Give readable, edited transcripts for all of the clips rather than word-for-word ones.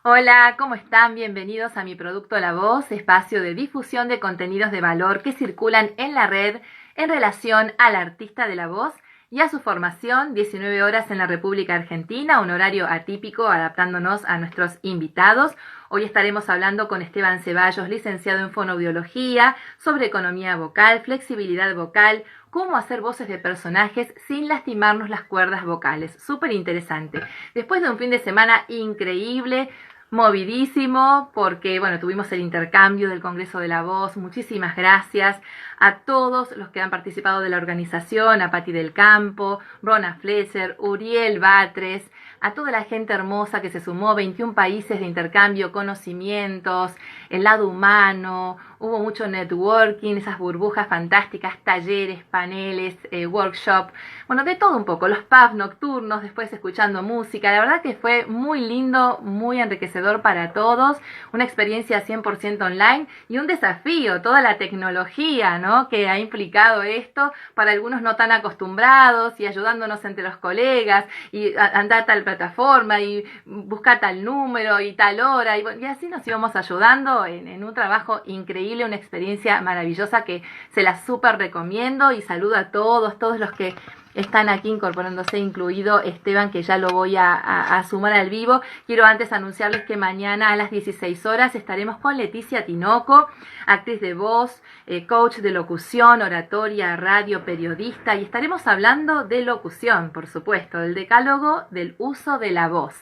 Hola, ¿cómo están? Bienvenidos a mi producto La Voz, espacio de difusión de contenidos de valor que circulan en la red en relación al artista de la voz y a su formación, 19 horas en la República Argentina, un horario atípico adaptándonos a nuestros invitados. Hoy estaremos hablando con Esteban Ceballos, licenciado en fonoaudiología, sobre economía vocal, flexibilidad vocal, cómo hacer voces de personajes sin lastimarnos las cuerdas vocales. Súper interesante. Después de un fin de semana increíble, movidísimo, porque bueno, tuvimos el intercambio del Congreso de la Voz. Muchísimas gracias a todos los que han participado de la organización, a Patti del Campo, Rona Fletcher, Uriel Batres, a toda la gente hermosa que se sumó, 21 países de intercambio, conocimientos, el lado humano, hubo mucho networking, esas burbujas fantásticas, talleres, paneles, workshop, bueno, de todo un poco, los pubs nocturnos, después escuchando música. La verdad que fue muy lindo, muy enriquecedor para todos, una experiencia 100% online y un desafío, toda la tecnología, ¿no?, que ha implicado esto, para algunos no tan acostumbrados, y ayudándonos entre los colegas, y anda a tal plataforma, y busca tal número, y tal hora, y así nos íbamos ayudando en un trabajo increíble, una experiencia maravillosa que se la súper recomiendo, y saludo a todos los que están aquí incorporándose, incluido Esteban, que ya lo voy a sumar al vivo. Quiero antes anunciarles que mañana a las 16 horas estaremos con Leticia Tinoco, actriz de voz, coach de locución, oratoria, radio, periodista, y estaremos hablando de locución, por supuesto, del decálogo del uso de la voz.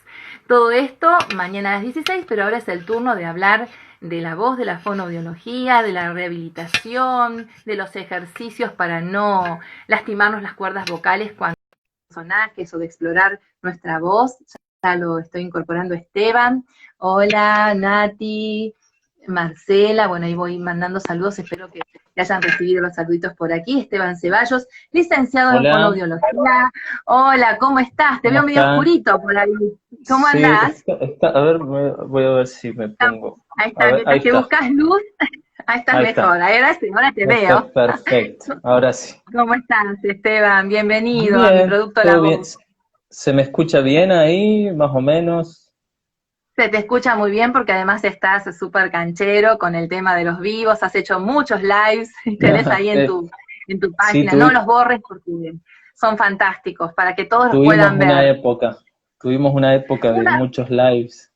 Todo esto mañana a las 16, pero ahora es el turno de hablar de la voz, de la fonoaudiología, de la rehabilitación, de los ejercicios para no lastimarnos las cuerdas vocales cuando personajes, o de explorar nuestra voz. Ya lo estoy incorporando Esteban. Hola, Nati, Marcela, bueno, ahí voy mandando saludos, espero que hayan recibido los saluditos por aquí. Esteban Ceballos, licenciado en Hola, fonoaudiología. Hola, ¿cómo estás? Te ¿cómo veo medio están? oscurito por ahí. ¿Cómo Sí, andás? a ver, voy a ver si me pongo. Ahí A está, ver, ahí mientras que está, buscas luz, ahí estás ahí mejor. está, Ahora te está veo. perfecto. Ahora sí. ¿Cómo estás, Esteban? Bienvenido a mi Bien, producto La todo bien. Voz. ¿Se me escucha bien ahí, más o menos? Se te escucha muy bien porque además estás súper canchero con el tema de los vivos, has hecho muchos lives, tenés ahí Eh, en tu Sí, página. No los borres porque son fantásticos, para que todos los tuvimos puedan una ver. época, tuvimos una época de Una, muchos lives.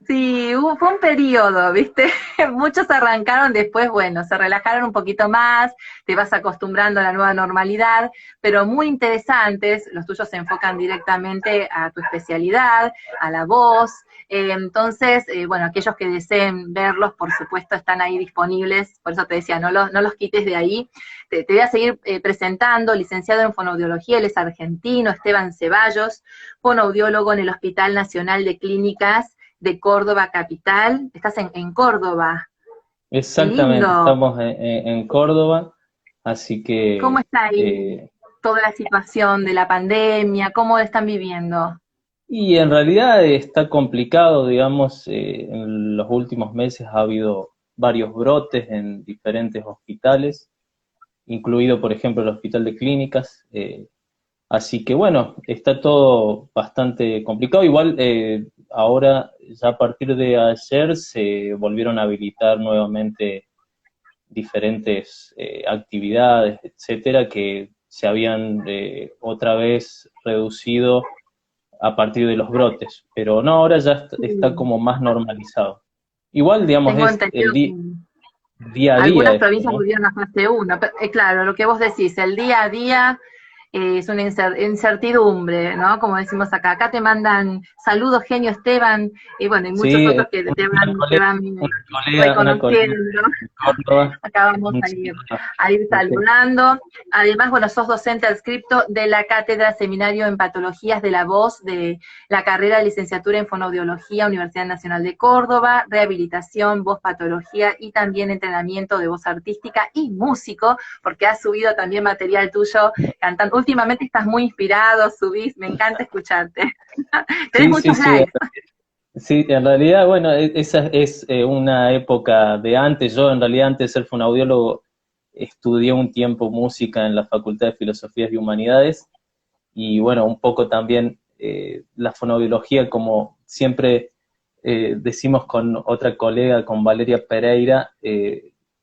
Sí, fue un periodo, ¿viste? Muchos arrancaron después, bueno, se relajaron un poquito más, te vas acostumbrando a la nueva normalidad, pero muy interesantes. Los tuyos se enfocan directamente a tu especialidad, a la voz. Entonces, bueno, aquellos que deseen verlos, por supuesto, están ahí disponibles. Por eso te decía, no los quites de ahí. Te voy a seguir presentando, licenciado en fonoaudiología, él es argentino, Esteban Ceballos, fonoaudiólogo en el Hospital Nacional de Clínicas de Córdoba capital. Estás en Córdoba. Qué Exactamente, lindo. estamos en Córdoba, así ¿Cómo que está ahí toda la situación de la pandemia? ¿Cómo la están viviendo? y en realidad está complicado, digamos, en los últimos meses ha habido varios brotes en diferentes hospitales, incluido, por ejemplo, el Hospital de Clínicas. Así que bueno, está todo bastante complicado. Igual ahora, ya a partir de ayer, se volvieron a habilitar nuevamente diferentes actividades, etcétera, que se habían otra vez reducido a partir de los brotes, pero no, ahora ya está Sí, como más normalizado. Igual, digamos, tengo es entendido que día a día algunas esto, provincias ¿no? volvieron a fase 1. Claro, lo que vos decís, el día a día es una incertidumbre, ¿no? Como decimos acá. Acá te mandan saludos, genio Esteban, y bueno, y muchos Sí, otros que te van una colega reconociendo. en Córdoba, Acá vamos un saludo a ir fuerte. saludando. Además, bueno, sos docente adscripto de la Cátedra Seminario en Patologías de la Voz de la carrera de licenciatura en Fonoaudiología, Universidad Nacional de Córdoba, rehabilitación, voz patología y también entrenamiento de voz artística y músico, porque has subido también material tuyo cantando. Últimamente estás muy inspirado, subís, me encanta escucharte. Tenés Sí, sí, muchos sí, likes. sí, en realidad, bueno, esa es una época de antes. Yo, en realidad, antes de ser fonaudiólogo, estudié un tiempo música en la Facultad de Filosofías y Humanidades, y bueno, un poco también la fonoaudiología, como siempre decimos con otra colega, con Valeria Pereira,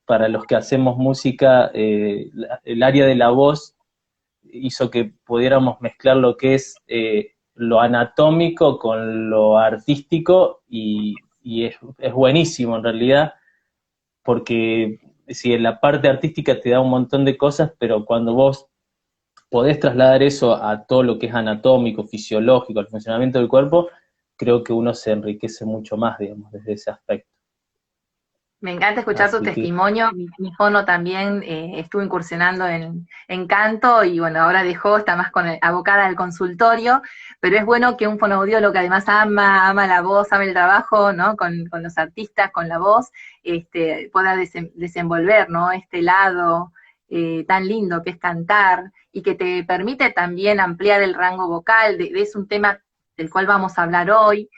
para los que hacemos música, el área de la voz hizo que pudiéramos mezclar lo que es lo anatómico con lo artístico, y es buenísimo en realidad, porque si en la parte artística te da un montón de cosas, pero cuando vos podés trasladar eso a todo lo que es anatómico, fisiológico, el funcionamiento del cuerpo, creo que uno se enriquece mucho más, digamos, desde ese aspecto. Me encanta escuchar tu Así que, testimonio. Mi fono también estuvo incursionando en canto y bueno, ahora dejó, está más abocada al consultorio, pero es bueno que un fonoaudiólogo que además ama la voz, ama el trabajo, ¿no? Con los artistas, con la voz, pueda desenvolver, ¿no? Este lado tan lindo que es cantar y que te permite también ampliar el rango vocal, es un tema del cual vamos a hablar hoy,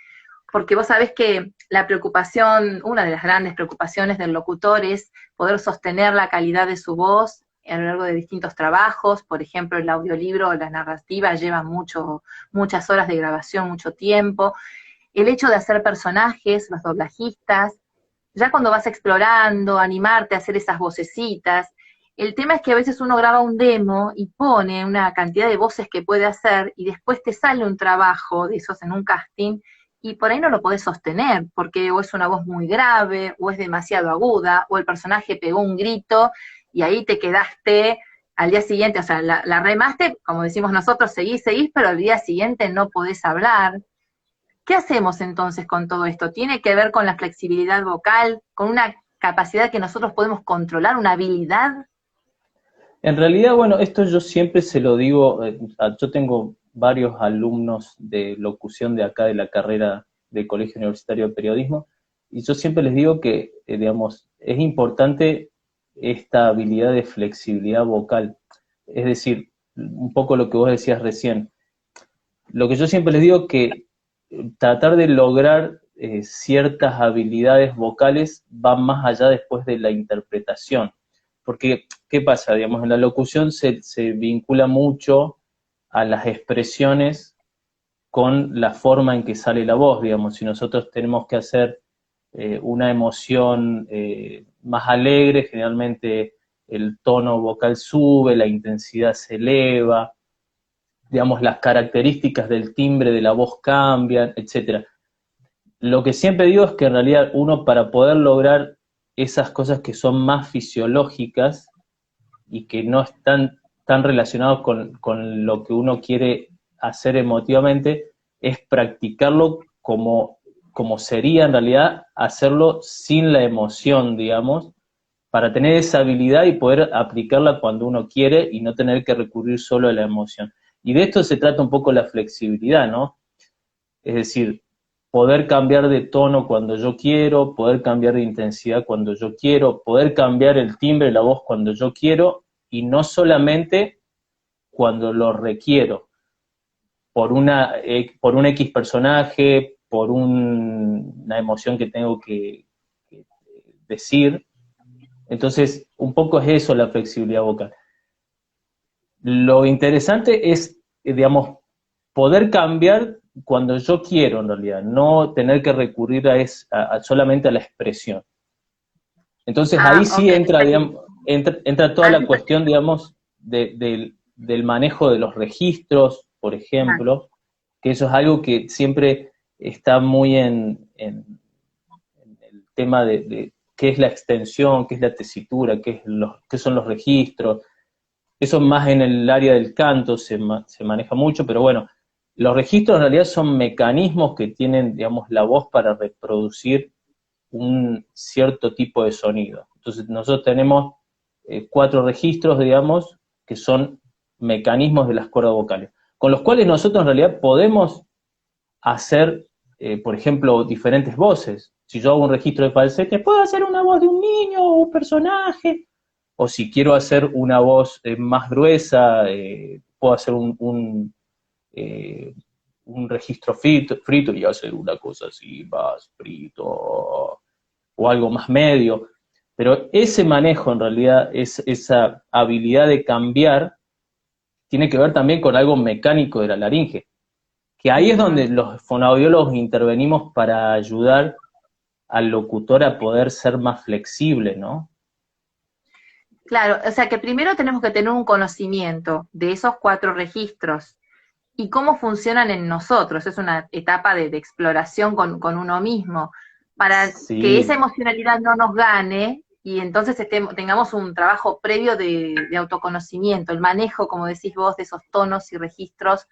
porque vos sabés que la preocupación, una de las grandes preocupaciones del locutor es poder sostener la calidad de su voz a lo largo de distintos trabajos. Por ejemplo, el audiolibro o la narrativa lleva muchas horas de grabación, mucho tiempo. El hecho de hacer personajes, los doblajistas, ya cuando vas explorando, animarte a hacer esas vocecitas, el tema es que a veces uno graba un demo y pone una cantidad de voces que puede hacer y después te sale un trabajo de esos en un casting y por ahí no lo podés sostener, porque o es una voz muy grave, o es demasiado aguda, o el personaje pegó un grito, y ahí te quedaste al día siguiente, o sea, la remaste, como decimos nosotros, seguís, pero al día siguiente no podés hablar. ¿Qué hacemos entonces con todo esto? ¿Tiene que ver con la flexibilidad vocal, con una capacidad que nosotros podemos controlar, una habilidad? en realidad, bueno, esto yo siempre se lo digo, yo tengo varios alumnos de locución de acá, de la carrera del Colegio Universitario de Periodismo, y yo siempre les digo que, digamos, es importante esta habilidad de flexibilidad vocal. Es decir, un poco lo que vos decías recién. Lo que yo siempre les digo que tratar de lograr ciertas habilidades vocales va más allá después de la interpretación. Porque, ¿qué pasa? Digamos, en la locución se vincula mucho a las expresiones con la forma en que sale la voz, digamos. Si nosotros tenemos que hacer una emoción más alegre, generalmente el tono vocal sube, la intensidad se eleva, digamos, las características del timbre de la voz cambian, etcétera. Lo que siempre digo es que en realidad uno, para poder lograr esas cosas que son más fisiológicas y que no están tan relacionados con lo que uno quiere hacer emotivamente, es practicarlo como sería en realidad hacerlo sin la emoción, digamos, para tener esa habilidad y poder aplicarla cuando uno quiere y no tener que recurrir solo a la emoción. Y de esto se trata un poco la flexibilidad, ¿no? Es decir, poder cambiar de tono cuando yo quiero, poder cambiar de intensidad cuando yo quiero, poder cambiar el timbre de la voz cuando yo quiero, y no solamente cuando lo requiero, por un X personaje, por una emoción que tengo que decir. Entonces, un poco es eso la flexibilidad vocal. Lo interesante es, digamos, poder cambiar cuando yo quiero, en realidad, no tener que recurrir solamente a la expresión. Entonces ahí Ah, sí ok. entra, digamos, entra toda la Antes, cuestión, digamos, del manejo de los registros, por ejemplo, que eso es algo que siempre está muy en el tema de qué es la extensión, qué es la tesitura, qué son los registros. Eso más en el área del canto se maneja mucho, pero bueno, los registros en realidad son mecanismos que tienen, digamos, la voz para reproducir un cierto tipo de sonido. Entonces nosotros tenemos 4 registros, digamos, que son mecanismos de las cuerdas vocales, con los cuales nosotros en realidad podemos hacer, por ejemplo, diferentes voces. Si yo hago un registro de falsete, puedo hacer una voz de un niño o un personaje, o si quiero hacer una voz más gruesa, puedo hacer un registro frito y hacer una cosa así, más frito, o algo más medio. Pero ese manejo, en realidad, esa habilidad de cambiar, tiene que ver también con algo mecánico de la laringe. que ahí es donde los fonoaudiólogos intervenimos para ayudar al locutor a poder ser más flexible, ¿no? Claro, o sea que primero tenemos que tener un conocimiento de esos 4 registros y cómo funcionan en nosotros. Es una etapa de exploración con uno mismo, para que esa Sí, emocionalidad no nos gane y entonces tengamos un trabajo previo de autoconocimiento, el manejo, como decís vos, de esos tonos y registros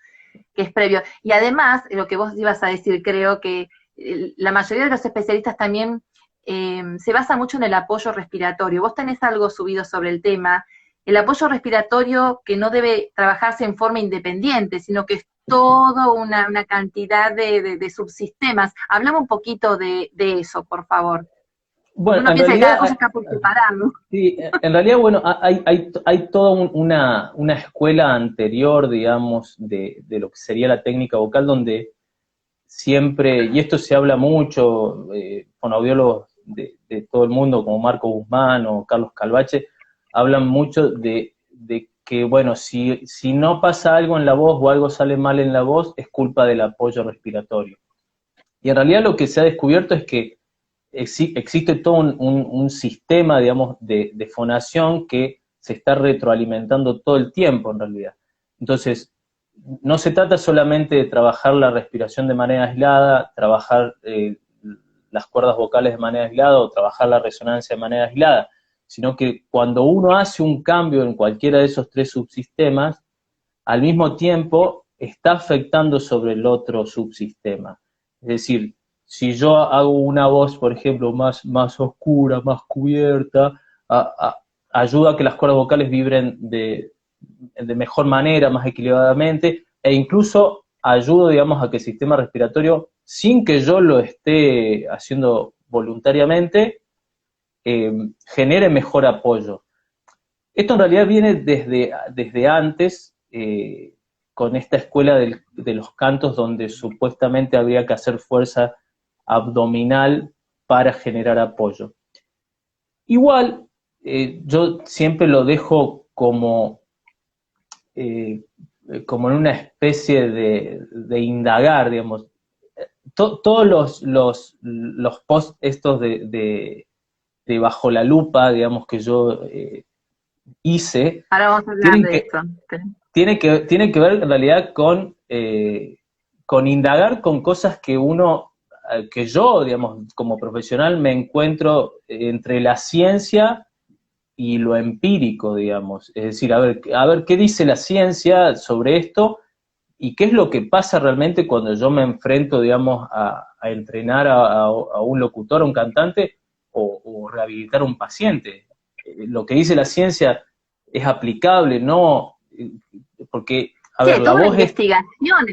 que es previo. Y además, lo que vos ibas a decir, creo que la mayoría de los especialistas también se basa mucho en el apoyo respiratorio. Vos tenés algo subido sobre el tema. El apoyo respiratorio que no debe trabajarse en forma independiente, sino que es toda una cantidad de subsistemas. Hablame un poquito de eso, por favor. Porque bueno, uno en piensa que cada realidad, cosa está por separado. sí, en realidad, bueno, hay toda una escuela anterior, digamos, de lo que sería la técnica vocal, donde siempre, y esto se habla mucho, fonoaudiólogos de todo el mundo, como Marco Guzmán o Carlos Calvache, hablan mucho de que, bueno, si no pasa algo en la voz o algo sale mal en la voz, es culpa del apoyo respiratorio. Y en realidad lo que se ha descubierto es que existe todo un sistema, digamos, de fonación que se está retroalimentando todo el tiempo, en realidad. Entonces, no se trata solamente de trabajar la respiración de manera aislada, trabajar las cuerdas vocales de manera aislada o trabajar la resonancia de manera aislada, sino que cuando uno hace un cambio en cualquiera de esos 3 subsistemas, al mismo tiempo está afectando sobre el otro subsistema. Es decir, si yo hago una voz, por ejemplo, más oscura, más cubierta, ayuda a que las cuerdas vocales vibren de mejor manera, más equilibradamente, e incluso ayuda, digamos, a que el sistema respiratorio, sin que yo lo esté haciendo voluntariamente, genere mejor apoyo. Esto en realidad viene desde antes, con esta escuela de los cantos donde supuestamente habría que hacer fuerza abdominal para generar apoyo. Igual, yo siempre lo dejo eh, como en una especie de indagar, digamos. Todos los posts estos de bajo la lupa, digamos, que yo hice, Ahora vamos a hablar tienen de que, esto. tiene que ver en realidad con indagar con cosas que que yo, digamos, como profesional me encuentro entre la ciencia y lo empírico, digamos. Es decir, a ver qué dice la ciencia sobre esto y qué es lo que pasa realmente cuando yo me enfrento, digamos, a entrenar a un locutor, a un cantante o rehabilitar a un paciente. Lo que dice la ciencia es aplicable, no, porque, a Sí, ver, hay la toda una voz es, investigación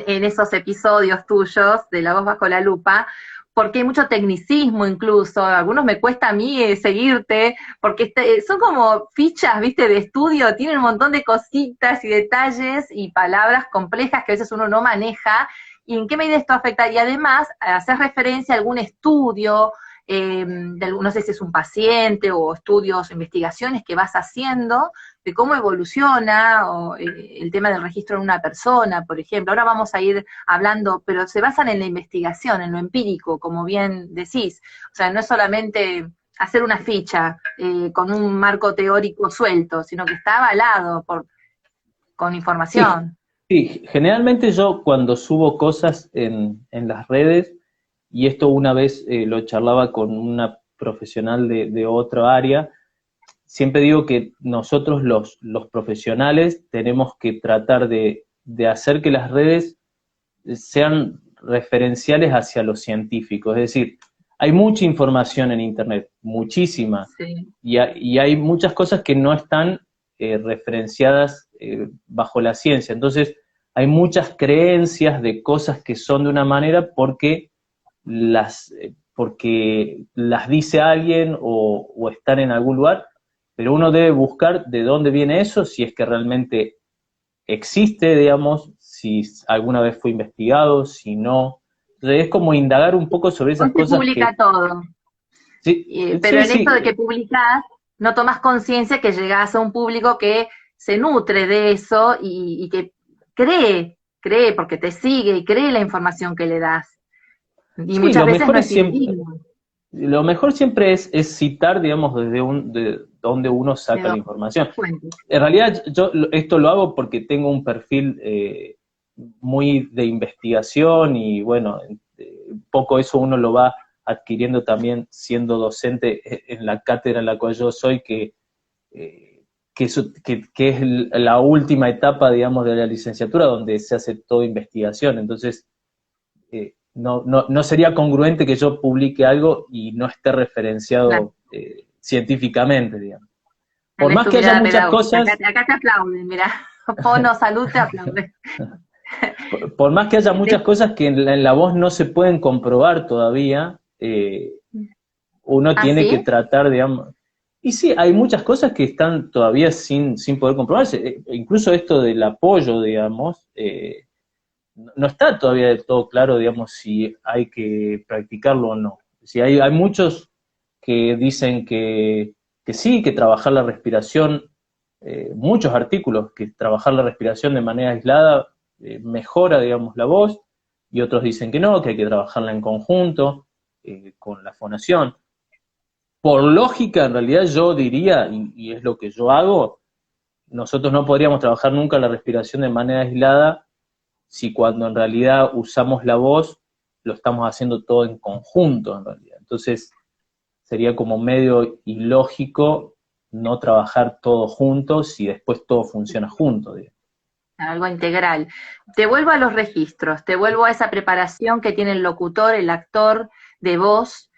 en esos episodios tuyos de La Voz Bajo la Lupa, porque hay mucho tecnicismo incluso, algunos me cuesta a mí seguirte, porque son como fichas, viste, de estudio, tienen un montón de cositas y detalles y palabras complejas que a veces uno no maneja, y en qué medida esto afecta, y además hacer referencia a algún estudio, no sé si es un paciente o estudios, investigaciones que vas haciendo, de cómo evoluciona o, el tema del registro en una persona, por ejemplo. Ahora vamos a ir hablando, pero se basan en la investigación, en lo empírico, como bien decís. O sea, no es solamente hacer una ficha con un marco teórico suelto, sino que está avalado con sí, información. sí, generalmente yo cuando subo cosas en las redes, y esto una vez lo charlaba con una profesional de otra área, siempre digo que nosotros los profesionales tenemos que tratar de hacer que las redes sean referenciales hacia lo científico. Es decir, hay mucha información en Internet, muchísima, Sí. y hay muchas cosas que no están referenciadas bajo la ciencia. Entonces, hay muchas creencias de cosas que son de una manera porque las dice alguien o están en algún lugar, pero uno debe buscar de dónde viene eso, si es que realmente existe, digamos, si alguna vez fue investigado, si no. Entonces es como indagar un poco sobre Hoy esas se cosas publica que... todo, Sí, pero sí, en esto de sí, que publicás, no tomás conciencia que llegás a un público que se nutre de eso y que cree cree, porque te sigue y cree la información que le das. Y Sí, muchas lo veces mejor no es es siempre, fidedigno. lo mejor siempre es citar, digamos, de donde uno ¿De saca la dónde? información. Fuentes. En realidad, yo esto lo hago porque tengo un perfil muy de investigación y, bueno, un poco eso uno lo va adquiriendo también siendo docente en la cátedra en la cual yo soy, eh, que es la última etapa, digamos, de la licenciatura, donde se hace toda investigación. Entonces, no sería congruente que yo publique algo y no esté Claro, referenciado científicamente, digamos. Por tenés más tu que haya mirada muchas pedagógica. cosas, Acá te aplauden, mira. Fono Salud te aplaude. por más que haya muchas cosas que en la voz no se pueden comprobar todavía, uno ¿Ah, tiene que sí? tratar, digamos. Y sí, hay muchas cosas que están todavía sin poder comprobarse. Incluso esto del apoyo, digamos, no está todavía del todo claro, digamos, si hay que practicarlo o no. Si hay muchos que dicen que sí, que trabajar la respiración, muchos artículos, que trabajar la respiración de manera aislada mejora, digamos, la voz, y otros dicen que no, que hay que trabajarla en conjunto, con la fonación. Por lógica, en realidad yo diría, y es lo que yo hago, nosotros no podríamos trabajar nunca la respiración de manera aislada si cuando en realidad usamos la voz, lo estamos haciendo todo en conjunto, en realidad. Entonces, sería como medio ilógico no trabajar todos juntos y después todo funciona junto, digamos. Algo integral. Te vuelvo a los registros, te vuelvo a esa preparación que tiene el locutor, el actor de voz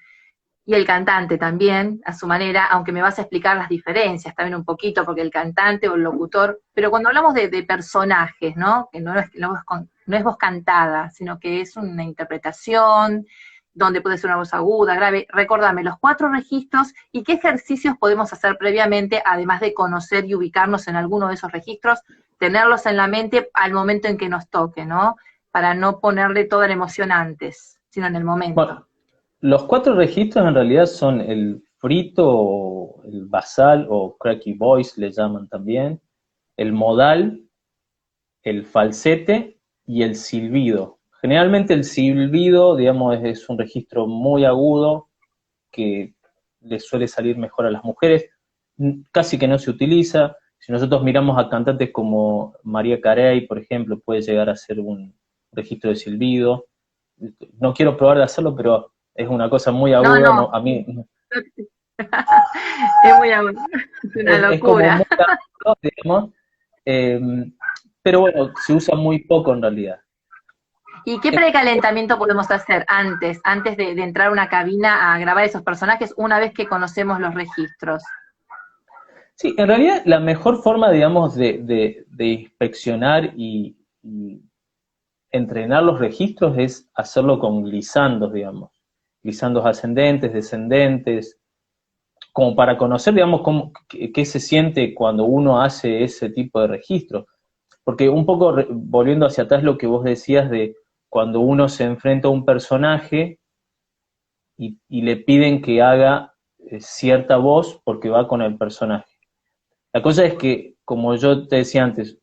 y el cantante también, a su manera, aunque me vas a explicar las diferencias también un poquito, porque el cantante o el locutor, pero cuando hablamos de personajes, ¿no? Que no es voz cantada, sino que es una interpretación, donde puede ser una voz aguda, grave. Recordame los 4 registros y qué ejercicios podemos hacer previamente, además de conocer y ubicarnos en alguno de esos registros, tenerlos en la mente al momento en que nos toque, ¿no? Para no ponerle toda la emoción antes, sino en el momento. Bueno, los 4 registros en realidad son el frito, o el basal, o cracky voice le llaman también, el modal, el falsete y el silbido. Generalmente el silbido, digamos, es un registro muy agudo que le suele salir mejor a las mujeres, casi que no se utiliza. Si nosotros miramos a cantantes como María Carey, por ejemplo, puede llegar a ser un registro de silbido. No quiero probar de hacerlo, pero es una cosa muy No, aguda, no, no, a mí es muy agudo, es una es como muy locura. agudo, digamos, eh, pero bueno, se usa muy poco en realidad. ¿Y qué precalentamiento podemos hacer antes de entrar a una cabina a grabar esos personajes una vez que conocemos los registros? Sí, en realidad la mejor forma, digamos, de inspeccionar y entrenar los registros es hacerlo con glisandos, digamos. Glisandos ascendentes, descendentes, como para conocer, digamos, qué se siente cuando uno hace ese tipo de registro. Porque un poco volviendo hacia atrás lo que vos decías de cuando uno se enfrenta a un personaje y le piden que haga cierta voz porque va con el personaje. La cosa es que, como yo te decía antes,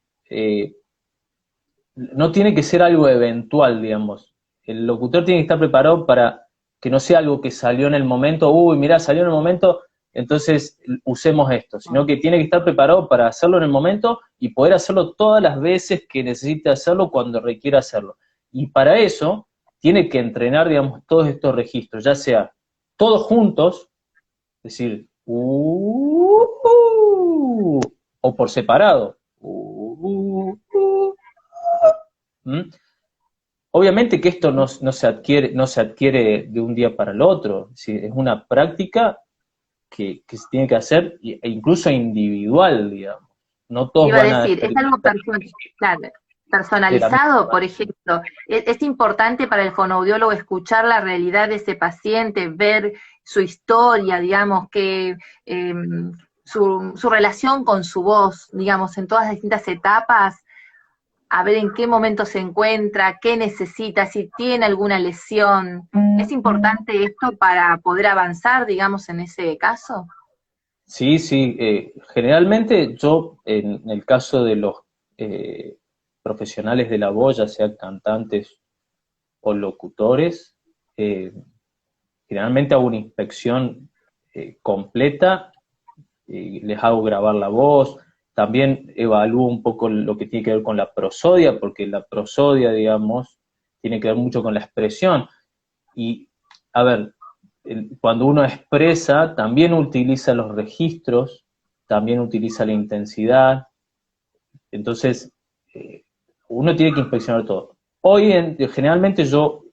no tiene que ser algo eventual, digamos. El locutor tiene que estar preparado para que no sea algo que salió en el momento, uy, mirá, salió en el momento, entonces usemos esto, sino que tiene que estar preparado para hacerlo en el momento y poder hacerlo todas las veces que necesite hacerlo cuando requiera hacerlo. Y para eso tiene que entrenar, digamos, todos estos registros, ya sea todos juntos, es decir, o por separado. ¿Mm? Obviamente que esto no se adquiere de un día para el otro, es una práctica que se tiene que hacer e incluso individual, digamos. No todos Iba a van a decir, es algo experimentar claro, de la misma personalizado, por manera. ejemplo. Es importante para el fonoaudiólogo escuchar la realidad de ese paciente, ver su historia, digamos, que su relación con su voz, digamos, en todas las distintas etapas, a ver en qué momento se encuentra, qué necesita, si tiene alguna lesión. ¿Es importante esto para poder avanzar, digamos, en ese caso? Sí, sí, generalmente yo, en el caso de los eh, profesionales de la voz, ya sean cantantes o locutores, generalmente hago una inspección completa, les hago grabar la voz, también evalúo un poco lo que tiene que ver con la prosodia, porque la prosodia, digamos, tiene que ver mucho con la expresión. Y, a ver, cuando uno expresa, también utiliza los registros, también utiliza la intensidad, entonces uno tiene que inspeccionar todo. Generalmente yo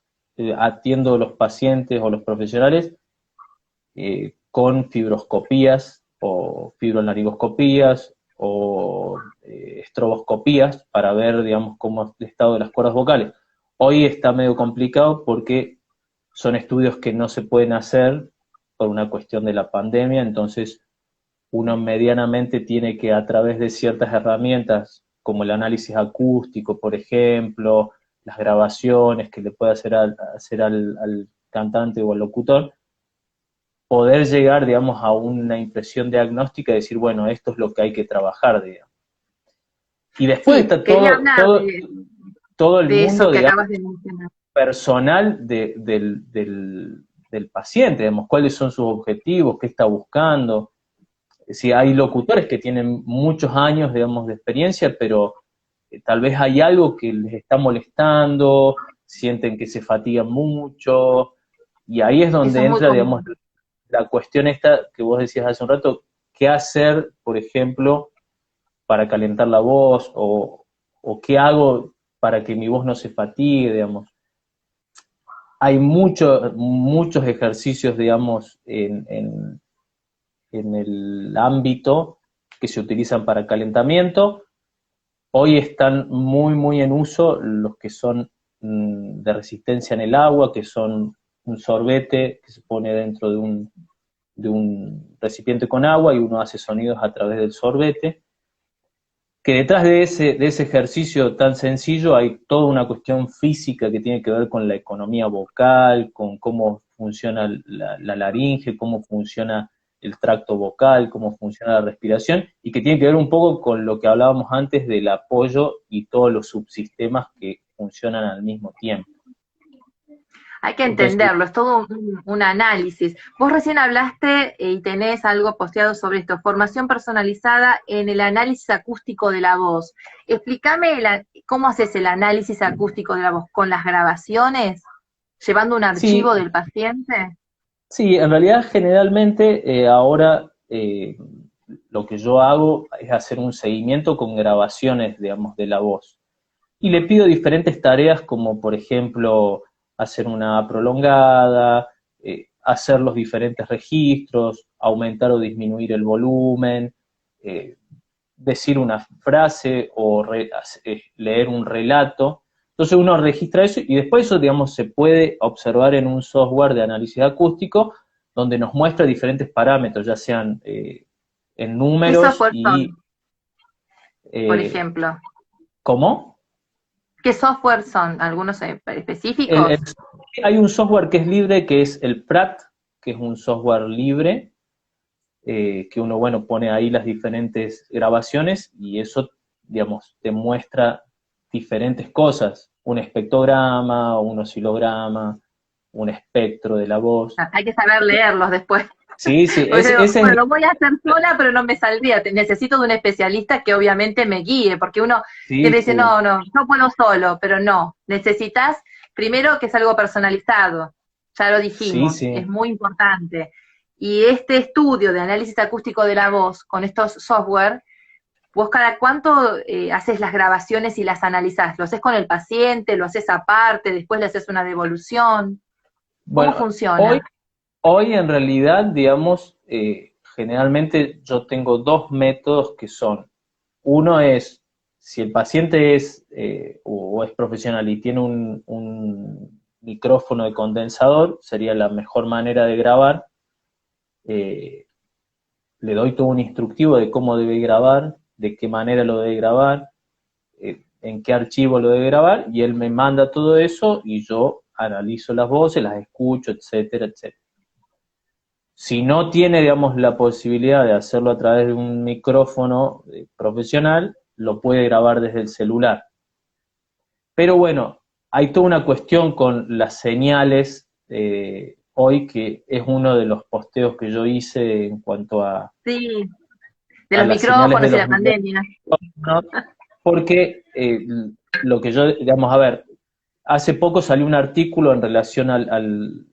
atiendo a los pacientes o los profesionales con fibroscopías o fibronaringoscopías o estroboscopías para ver, digamos, cómo es el estado de las cuerdas vocales. Hoy está medio complicado porque son estudios que no se pueden hacer por una cuestión de la pandemia, entonces uno medianamente tiene que, a través de ciertas herramientas, como el análisis acústico, por ejemplo, las grabaciones que le puede hacer al cantante o al locutor, poder llegar, digamos, a una impresión diagnóstica y decir, bueno, esto es lo que hay que trabajar, digamos. Y después Sí, está quería hablar todo el de eso mundo, que digamos, acabas de mencionar. personal del paciente, digamos, cuáles son sus objetivos, qué está buscando. Si hay locutores que tienen muchos años, digamos, de experiencia, pero tal vez hay algo que les está molestando, sienten que se fatigan mucho, y ahí es Eso donde es muy entra, digamos, común. la cuestión esta que vos decías hace un rato, qué hacer, por ejemplo, para calentar la voz, o qué hago para que mi voz no se fatigue, digamos. Hay muchos ejercicios, digamos, en el ámbito que se utilizan para calentamiento. Hoy están muy en uso los que son de resistencia en el agua, que son un sorbete que se pone dentro de un recipiente con agua y uno hace sonidos a través del sorbete, que detrás de ese ejercicio tan sencillo hay toda una cuestión física que tiene que ver con la economía vocal, con cómo funciona la laringe, cómo funciona el tracto vocal, cómo funciona la respiración, y que tiene que ver un poco con lo que hablábamos antes del apoyo y todos los subsistemas que funcionan al mismo tiempo. Hay que Entonces, entenderlo, es todo un análisis. Vos recién hablaste y tenés algo posteado sobre esto, formación personalizada en el análisis acústico de la voz. Explícame cómo haces el análisis acústico de la voz, ¿con las grabaciones? ¿Llevando un sí, archivo del paciente? sí, en realidad generalmente ahora lo que yo hago es hacer un seguimiento con grabaciones, digamos, de la voz. Y le pido diferentes tareas como, por ejemplo, hacer una prolongada, hacer los diferentes registros, aumentar o disminuir el volumen, eh, decir una frase o leer un relato. Entonces uno registra eso y después eso, digamos, se puede observar en un software de análisis acústico donde nos muestra diferentes parámetros, ya sean en ¿Qué números software y... son, por Eh, ejemplo? ¿Cómo? ¿Qué software son? ¿Algunos El- específicos? el- Hay un software que es libre, que es el PRAT, que es un software libre, que uno, bueno, pone ahí las diferentes grabaciones y eso, digamos, te muestra diferentes cosas, un espectrograma, un oscilograma, un espectro de la voz. Hay que saber leerlos después. Sí, sí, Porque digo, ese es bueno, lo voy a hacer sola, pero no me saldría. Necesito de un especialista que obviamente me guíe, porque uno sí, siempre dice, sí, no puedo solo, pero no. Necesitas, primero, que es algo personalizado. Ya lo sí, dijimos, es sí. muy importante. Y este estudio de análisis acústico de la voz con estos software, vos cada cuánto haces las grabaciones y las analizás. ¿Lo haces con el paciente? ¿Lo haces aparte? ¿Después le haces una devolución? ¿Cómo Bueno, funciona? hoy en realidad, digamos, generalmente yo tengo dos métodos que son, uno es, si el paciente es o es profesional y tiene un micrófono de condensador, sería la mejor manera de grabar. Eh, Le doy todo un instructivo de cómo debe grabar, de qué manera lo debe grabar, en qué archivo lo debe grabar, y él me manda todo eso y yo analizo las voces, las escucho, etcétera, etcétera. Si no tiene, digamos, la posibilidad de hacerlo a través de un micrófono profesional, lo puede grabar desde el celular. Pero bueno, hay toda una cuestión con las señales hoy, que es uno de los posteos que yo hice en cuanto Sí, de a los las señales de micrófonos y los la pandemia. micrófonos, porque lo que yo, digamos, a ver, hace poco salió un artículo en relación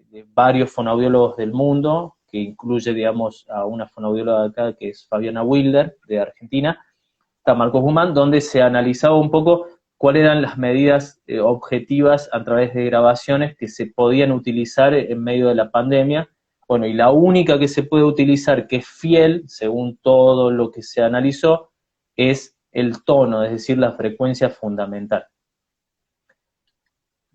de varios fonoaudiólogos del mundo, que incluye, digamos, a una fonoaudióloga de acá, que es Fabiana Wilder, de Argentina, está Marcos Guzmán, donde se analizaba un poco cuáles eran las medidas objetivas a través de grabaciones que se podían utilizar en medio de la pandemia. Bueno, y la única que se puede utilizar, que es fiel, según todo lo que se analizó, es el tono, es decir, la frecuencia fundamental.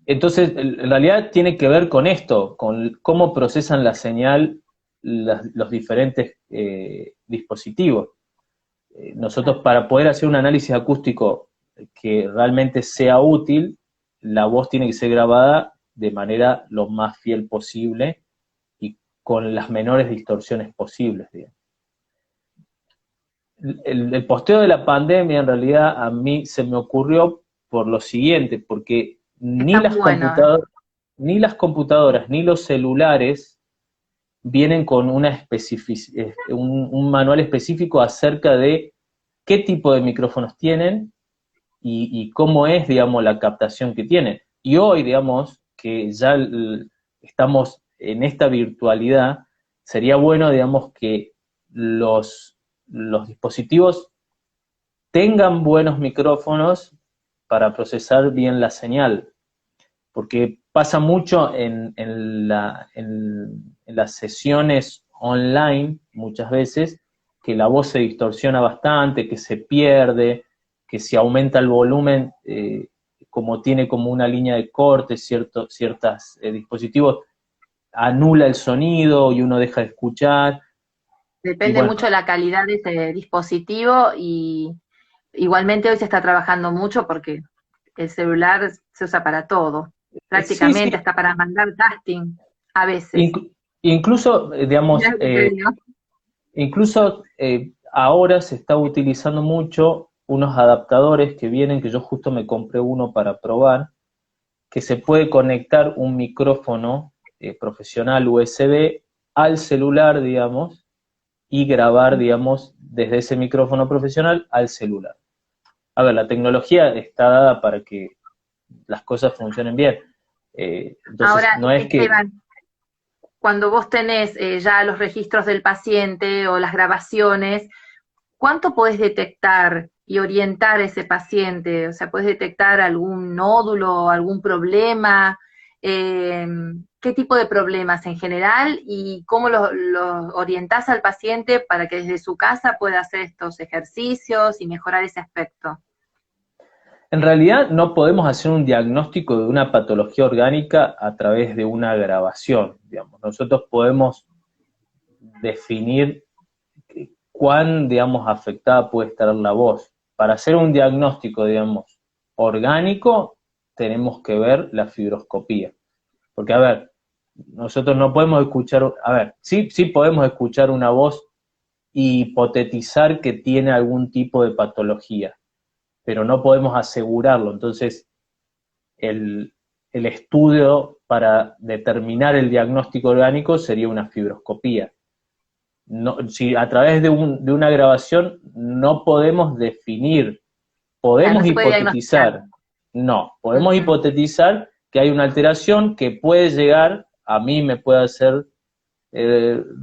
Entonces, en realidad tiene que ver con esto, con cómo procesan la señal los diferentes dispositivos. Nosotros, para poder hacer un análisis acústico que realmente sea útil, la voz tiene que ser grabada de manera lo más fiel posible y con las menores distorsiones posibles, digamos. El posteo de la pandemia, en realidad, a mí se me ocurrió por lo siguiente, porque Está bueno. ni las computadoras ni los celulares vienen con un manual específico acerca de qué tipo de micrófonos tienen y cómo es, digamos, la captación que tienen. Y hoy, digamos, que ya estamos en esta virtualidad, sería bueno, digamos, que los dispositivos tengan buenos micrófonos para procesar bien la señal, porque pasa mucho en las sesiones online, muchas veces, que la voz se distorsiona bastante, que se pierde, que si aumenta el volumen, como tiene como una línea de corte, ciertos dispositivos, anula el sonido y uno deja de escuchar, y Depende bueno, mucho de la calidad de ese dispositivo y igualmente hoy se está trabajando mucho porque el celular se usa para todo, sí, sí, prácticamente hasta para mandar casting a veces. incluso, Mirá digamos, lo que te digo. incluso ahora se está utilizando mucho unos adaptadores que vienen, que yo justo me compré uno para probar, que se puede conectar un micrófono profesional USB al celular, digamos, y grabar, digamos, desde ese micrófono profesional al celular. A ver, la tecnología está dada para que las cosas funcionen bien. Entonces, Ahora, no es que Esteban, cuando vos tenés ya los registros del paciente o las grabaciones, ¿cuánto podés detectar y orientar a ese paciente? O sea, ¿podés detectar algún nódulo, algún problema? Eh, ¿Qué tipo de problemas en general? ¿Y cómo lo orientás al paciente para que desde su casa pueda hacer estos ejercicios y mejorar ese aspecto? en realidad no podemos hacer un diagnóstico de una patología orgánica a través de una grabación, digamos. Nosotros podemos definir cuán, digamos, afectada puede estar la voz. Para hacer un diagnóstico, digamos, orgánico, tenemos que ver la fibroscopía. Porque, a ver, nosotros no podemos escuchar, a ver, sí podemos escuchar una voz y hipotetizar que tiene algún tipo de patología, pero no podemos asegurarlo. Entonces, el, el estudio para determinar el diagnóstico orgánico sería una fibroscopía. No, si a través de una grabación no podemos definir, Claro, no podemos se puede diagnosticar. hipotetizar, no, podemos Ujú. hipotetizar que hay una alteración que puede llegar, a mí me puede hacer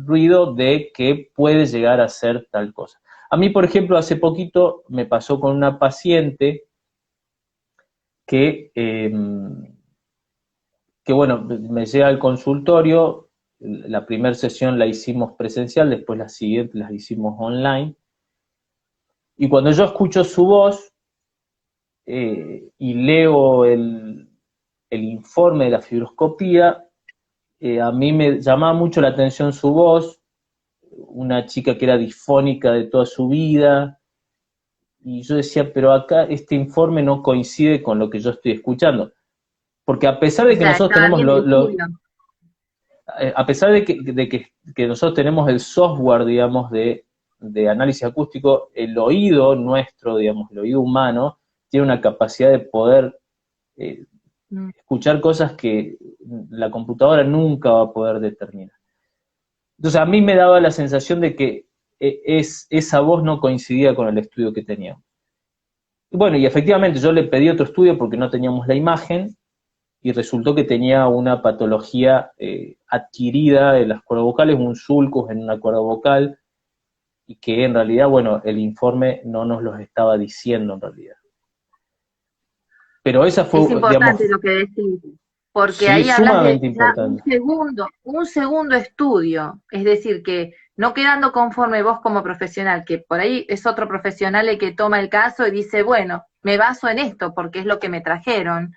ruido de que puede llegar a ser tal cosa. A mí, por ejemplo, hace poquito me pasó con una paciente que, que bueno, me llega al consultorio, la primera sesión la hicimos presencial, después las siguientes las hicimos online, y cuando yo escucho su voz y leo el informe de la fibroscopía, a mí me llamaba mucho la atención su voz, una chica que era disfónica de toda su vida, y yo decía, pero acá este informe no coincide con lo que yo estoy escuchando. Porque a pesar O de que sea, nosotros estaba tenemos bien el estudio. a pesar que nosotros tenemos el software, digamos, de análisis acústico, el oído nuestro, digamos, el oído humano, tiene una capacidad de poder Mm. escuchar cosas que la computadora nunca va a poder determinar. Entonces a mí me daba la sensación de que esa voz no coincidía con el estudio que teníamos. Y bueno, y efectivamente yo le pedí otro estudio porque no teníamos la imagen, y resultó que tenía una patología adquirida de las cuerdas vocales, un sulcus en una cuerda vocal, y que en realidad, bueno, el informe no nos los estaba diciendo en realidad. Pero esa Es fue, digamos, importante lo que decís, porque sí, ahí hablas de sumamente ya importante. un segundo estudio, es decir, que no quedando conforme vos como profesional, que por ahí es otro profesional el que toma el caso y dice, bueno, me baso en esto porque es lo que me trajeron.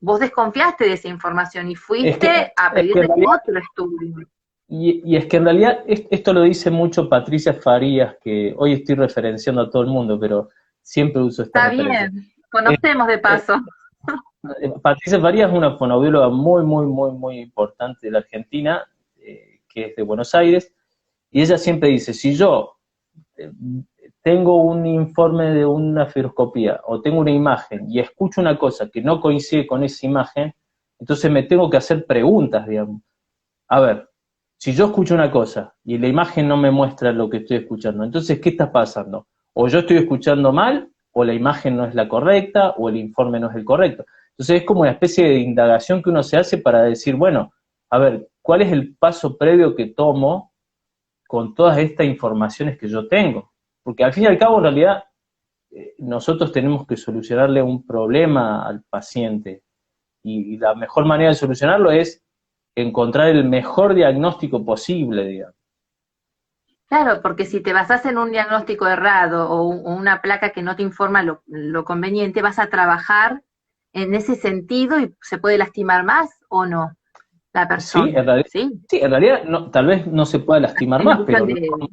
Vos desconfiaste de esa información y Es que, fuiste a es que en pedirle realidad, otro estudio. y es que en realidad esto lo dice mucho Patricia Farías, que hoy estoy referenciando a todo el mundo, pero siempre uso esta Está referencia. bien, Eh, conocemos de eh, paso. Patricia Farías es una fonoaudióloga muy, muy, muy, muy importante de la Argentina, que es de Buenos Aires, y ella siempre dice, si yo eh, tengo un informe de una fibroscopía o tengo una imagen y escucho una cosa que no coincide con esa imagen, entonces me tengo que hacer preguntas, digamos. A ver, si yo escucho una cosa y la imagen no me muestra lo que estoy escuchando, entonces, ¿qué está pasando? O yo estoy escuchando mal, o la imagen no es la correcta, o el informe no es el correcto. Entonces es como una especie de indagación que uno se hace para decir, bueno, a ver, ¿cuál es el paso previo que tomo con todas estas informaciones que yo tengo? Porque al fin y al cabo, en realidad, nosotros tenemos que solucionarle un problema al paciente. Y la mejor manera de solucionarlo es encontrar el mejor diagnóstico posible, digamos. Claro, porque si te basas en un diagnóstico errado o una placa que no te informa lo conveniente, vas a trabajar en ese sentido y se puede lastimar más o no la Sí, persona, ¿sí? en realidad no, tal vez no se pueda lastimar Es una más, cuestión pero no,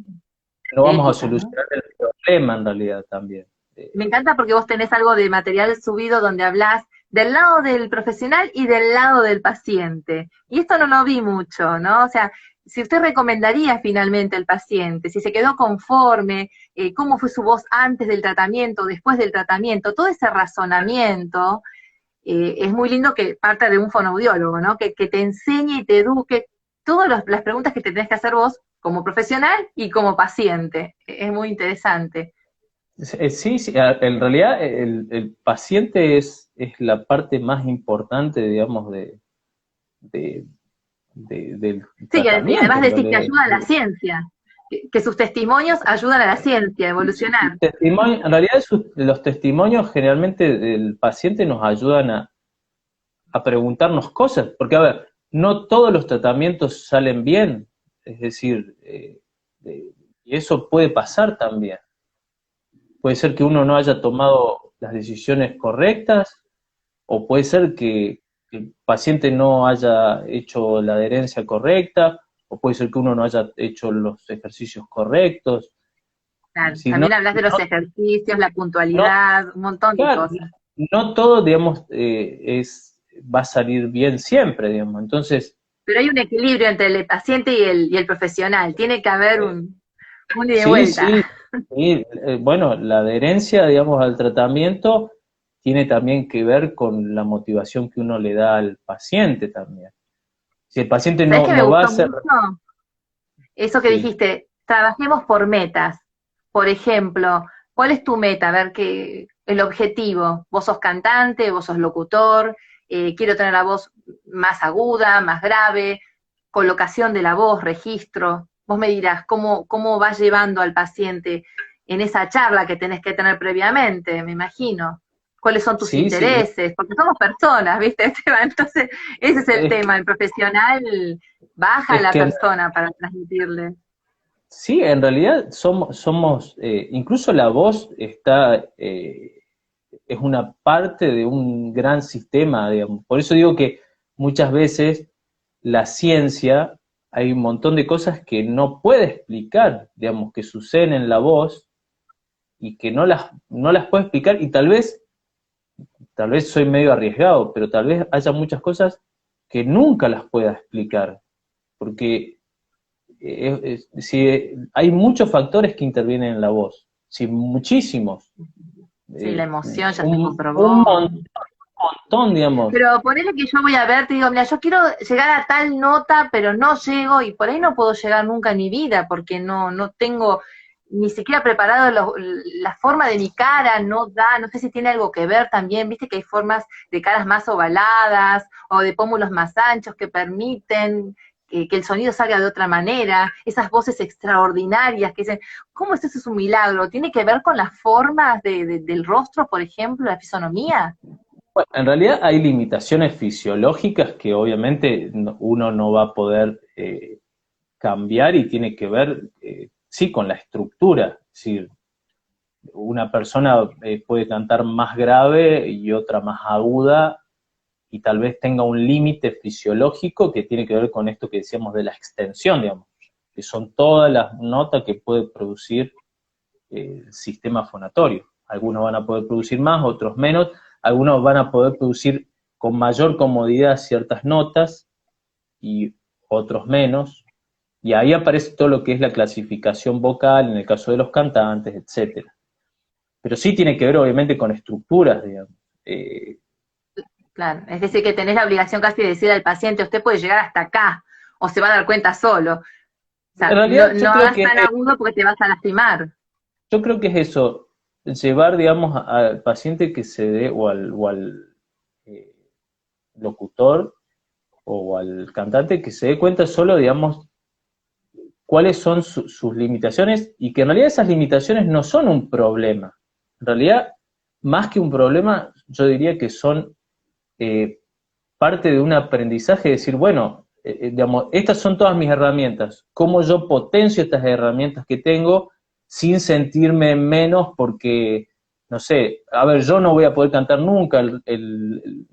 no de vamos a ética, ¿no? solucionar el problema en realidad también. Me encanta porque vos tenés algo de material subido donde hablás del lado del profesional y del lado del paciente. Y esto no lo vi mucho, ¿no? O sea, si usted recomendaría finalmente al paciente, si se quedó conforme, cómo fue su voz antes del tratamiento, después del tratamiento, todo ese razonamiento, es muy lindo que parta de un fonoaudiólogo, ¿no? Que te enseñe y te eduque todas las preguntas que te tenés que hacer vos como profesional y como paciente. Es muy interesante. Sí, sí, en realidad el paciente es la parte más importante, digamos, de, del Sí, y tratamiento, además en decís que realidad. ayuda a la ciencia, que sus testimonios ayudan a la ciencia a evolucionar. Testimonio, en realidad los testimonios generalmente del paciente nos ayudan a preguntarnos cosas, porque a ver, no todos los tratamientos salen bien, es decir, y eso puede pasar también. Puede ser que uno no haya tomado las decisiones correctas, o puede ser que el paciente no haya hecho la adherencia correcta, o puede ser que uno no haya hecho los ejercicios correctos. Claro, Si no, también hablas de los ejercicios, la no, puntualidad, un montón de claro, cosas. no todo, digamos, va a salir bien siempre, digamos. Entonces, Pero hay un equilibrio entre el paciente y el profesional, tiene que haber eh, un ida y de sí, vuelta. sí, sí, bueno, la adherencia, digamos, al tratamiento tiene también que ver con la motivación que uno le da al paciente también. Si el paciente ¿Sabes no, qué me no va a gustó hacer, mucho? Eso que sí, dijiste, trabajemos por metas. Por ejemplo, ¿cuál es tu meta? A ver qué el objetivo. Vos sos cantante, vos sos locutor, quiero tener la voz más aguda, más grave, colocación de la voz, registro. Vos me dirás cómo vas llevando al paciente en esa charla que tenés que tener previamente, me imagino. ¿Cuáles son tus sí, sí, intereses? Porque somos personas, ¿viste, Esteban? Entonces, ese es el es tema. El profesional baja a es la que persona para transmitirle. sí, en realidad somos incluso la voz es una parte de un gran sistema, digamos. Por eso digo que muchas veces la ciencia, hay un montón de cosas que no puede explicar, digamos, que suceden en la voz y que no las puede explicar, y tal vez soy medio arriesgado, pero tal vez haya muchas cosas que nunca las pueda explicar, porque si hay muchos factores que intervienen en la voz, sí, muchísimos. Sí, la emoción ya se un comprobó. montón, digamos. Pero ponele que yo voy a ver, te digo, mira, yo quiero llegar a tal nota, pero no llego y por ahí no puedo llegar nunca en mi vida porque no tengo ni siquiera preparado la forma de mi cara, no da, no sé si tiene algo que ver también, viste que hay formas de caras más ovaladas o de pómulos más anchos que permiten que el sonido salga de otra manera, esas voces extraordinarias que dicen, ¿cómo es eso? Es un milagro, ¿tiene que ver con las formas del rostro, por ejemplo, la fisonomía? Bueno, en realidad hay limitaciones fisiológicas que obviamente uno no va a poder cambiar y tiene que ver, sí, con la estructura. Es decir, una persona puede cantar más grave y otra más aguda y tal vez tenga un límite fisiológico que tiene que ver con esto que decíamos de la extensión, digamos, que son todas las notas que puede producir el sistema fonatorio. Algunos van a poder producir más, otros menos, algunos van a poder producir con mayor comodidad ciertas notas y otros menos, y ahí aparece todo lo que es la clasificación vocal, en el caso de los cantantes, etcétera. Pero sí tiene que ver obviamente con estructuras, digamos. Eh, Claro, es decir, que tenés la obligación casi de decir al paciente, usted puede llegar hasta acá, o se va a dar cuenta solo. O en sea, realidad no hagas tan agudo porque te vas a lastimar. yo creo que es eso, llevar, digamos, al paciente que se dé, o al eh, locutor, o al cantante que se dé cuenta solo, digamos, cuáles son sus limitaciones y que en realidad esas limitaciones no son un problema. En realidad, más que un problema, yo diría que son eh, parte de un aprendizaje, decir, bueno, digamos, estas son todas mis herramientas, cómo yo potencio estas herramientas que tengo sin sentirme menos porque, no sé, a ver, yo no voy a poder cantar nunca en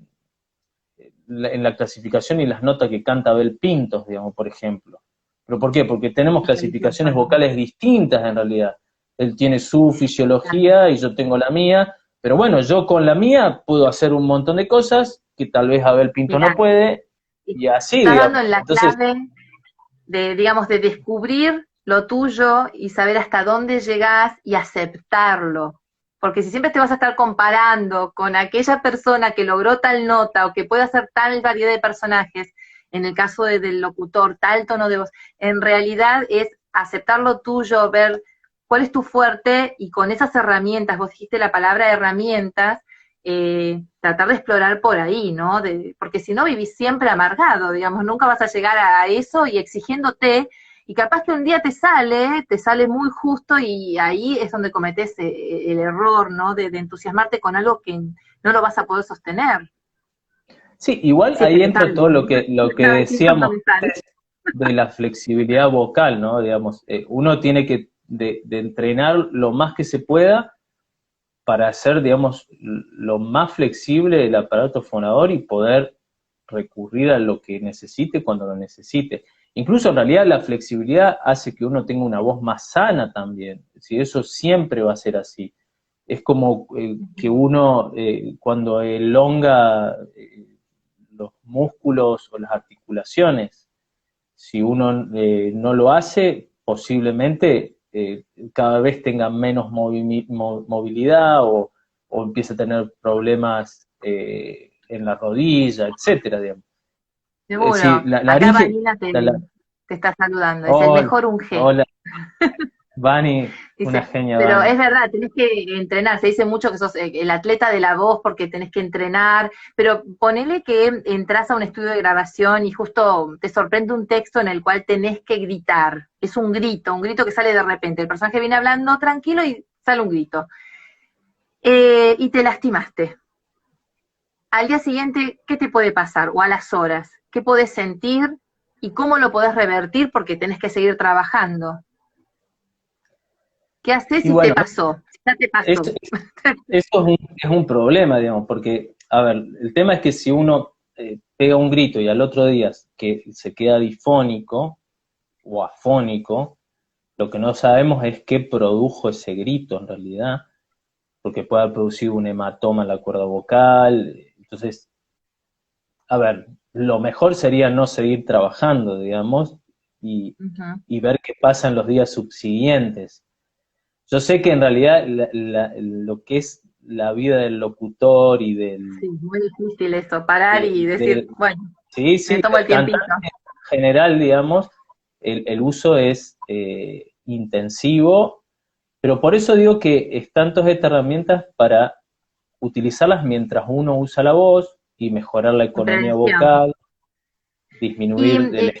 la clasificación y las notas que canta Abel Pintos, digamos, por ejemplo. ¿Pero por qué? Porque tenemos clasificaciones vocales distintas en realidad. Él tiene su fisiología y yo tengo la mía, pero bueno, yo con la mía puedo hacer un montón de cosas que tal vez Abel Pinto Mirá, no puede, y así, estás dando digamos. en la Entonces, clave de, digamos, de descubrir lo tuyo y saber hasta dónde llegás y aceptarlo. Porque si siempre te vas a estar comparando con aquella persona que logró tal nota o que puede hacer tal variedad de personajes, en el caso del locutor, tal tono de voz, en realidad es aceptar lo tuyo, ver cuál es tu fuerte y con esas herramientas, vos dijiste la palabra herramientas, tratar de explorar por ahí, ¿no? Porque si no vivís siempre amargado, digamos, nunca vas a llegar a eso y exigiéndote, y capaz que un día te sale muy justo y ahí es donde cometes el error, ¿no? De entusiasmarte con algo que no lo vas a poder sostener. sí, igual Si es que ahí te entra sale, todo ¿no? lo que A ver si cuando decíamos me sale. de la flexibilidad vocal, ¿no? Digamos, uno tiene que de entrenar lo más que se pueda para hacer, digamos, lo más flexible el aparato fonador y poder recurrir a lo que necesite cuando lo necesite. Incluso en realidad la flexibilidad hace que uno tenga una voz más sana también. Si eso siempre va a ser así. Es como que uno cuando elonga los músculos o las articulaciones, si uno no lo hace, posiblemente cada vez tenga menos movilidad o empiece a tener problemas en la rodilla, etcétera, digamos. Es decir, Seguro. la Acá laringe, Vanina la, la, te está saludando. Es el hola, mejor un G. hola, Vani, una Dice, genia, pero Vani. es verdad, tenés que entrenar, se dice mucho que sos el atleta de la voz porque tenés que entrenar, pero ponele que entras a un estudio de grabación y justo te sorprende un texto en el cual tenés que gritar, es un grito que sale de repente, el personaje viene hablando tranquilo y sale un grito, y te lastimaste. Al día siguiente, ¿qué te puede pasar? O a las horas, ¿qué podés sentir y cómo lo podés revertir porque tenés que seguir trabajando? ¿Qué haces Y si te bueno, pasó? Si ya te eso, pasó. es un problema, digamos, porque, a ver, el tema es que si uno pega un grito y al otro día que se queda difónico o afónico, lo que no sabemos es qué produjo ese grito en realidad, porque puede haber producido un hematoma en la cuerda vocal. Entonces, a ver, lo mejor sería no seguir trabajando, digamos, y, Ujú. y ver qué pasa en los días subsiguientes. Yo sé que en realidad lo que es la vida del locutor y del... Sí, muy difícil eso, parar y decir, bueno, sí, me sí, tomo el tiempito. cantante en general, digamos, el uso es intensivo, pero por eso digo que están todas estas herramientas para utilizarlas mientras uno usa la voz y mejorar la economía Prevención. vocal, ¿Y disminuir las cuerdas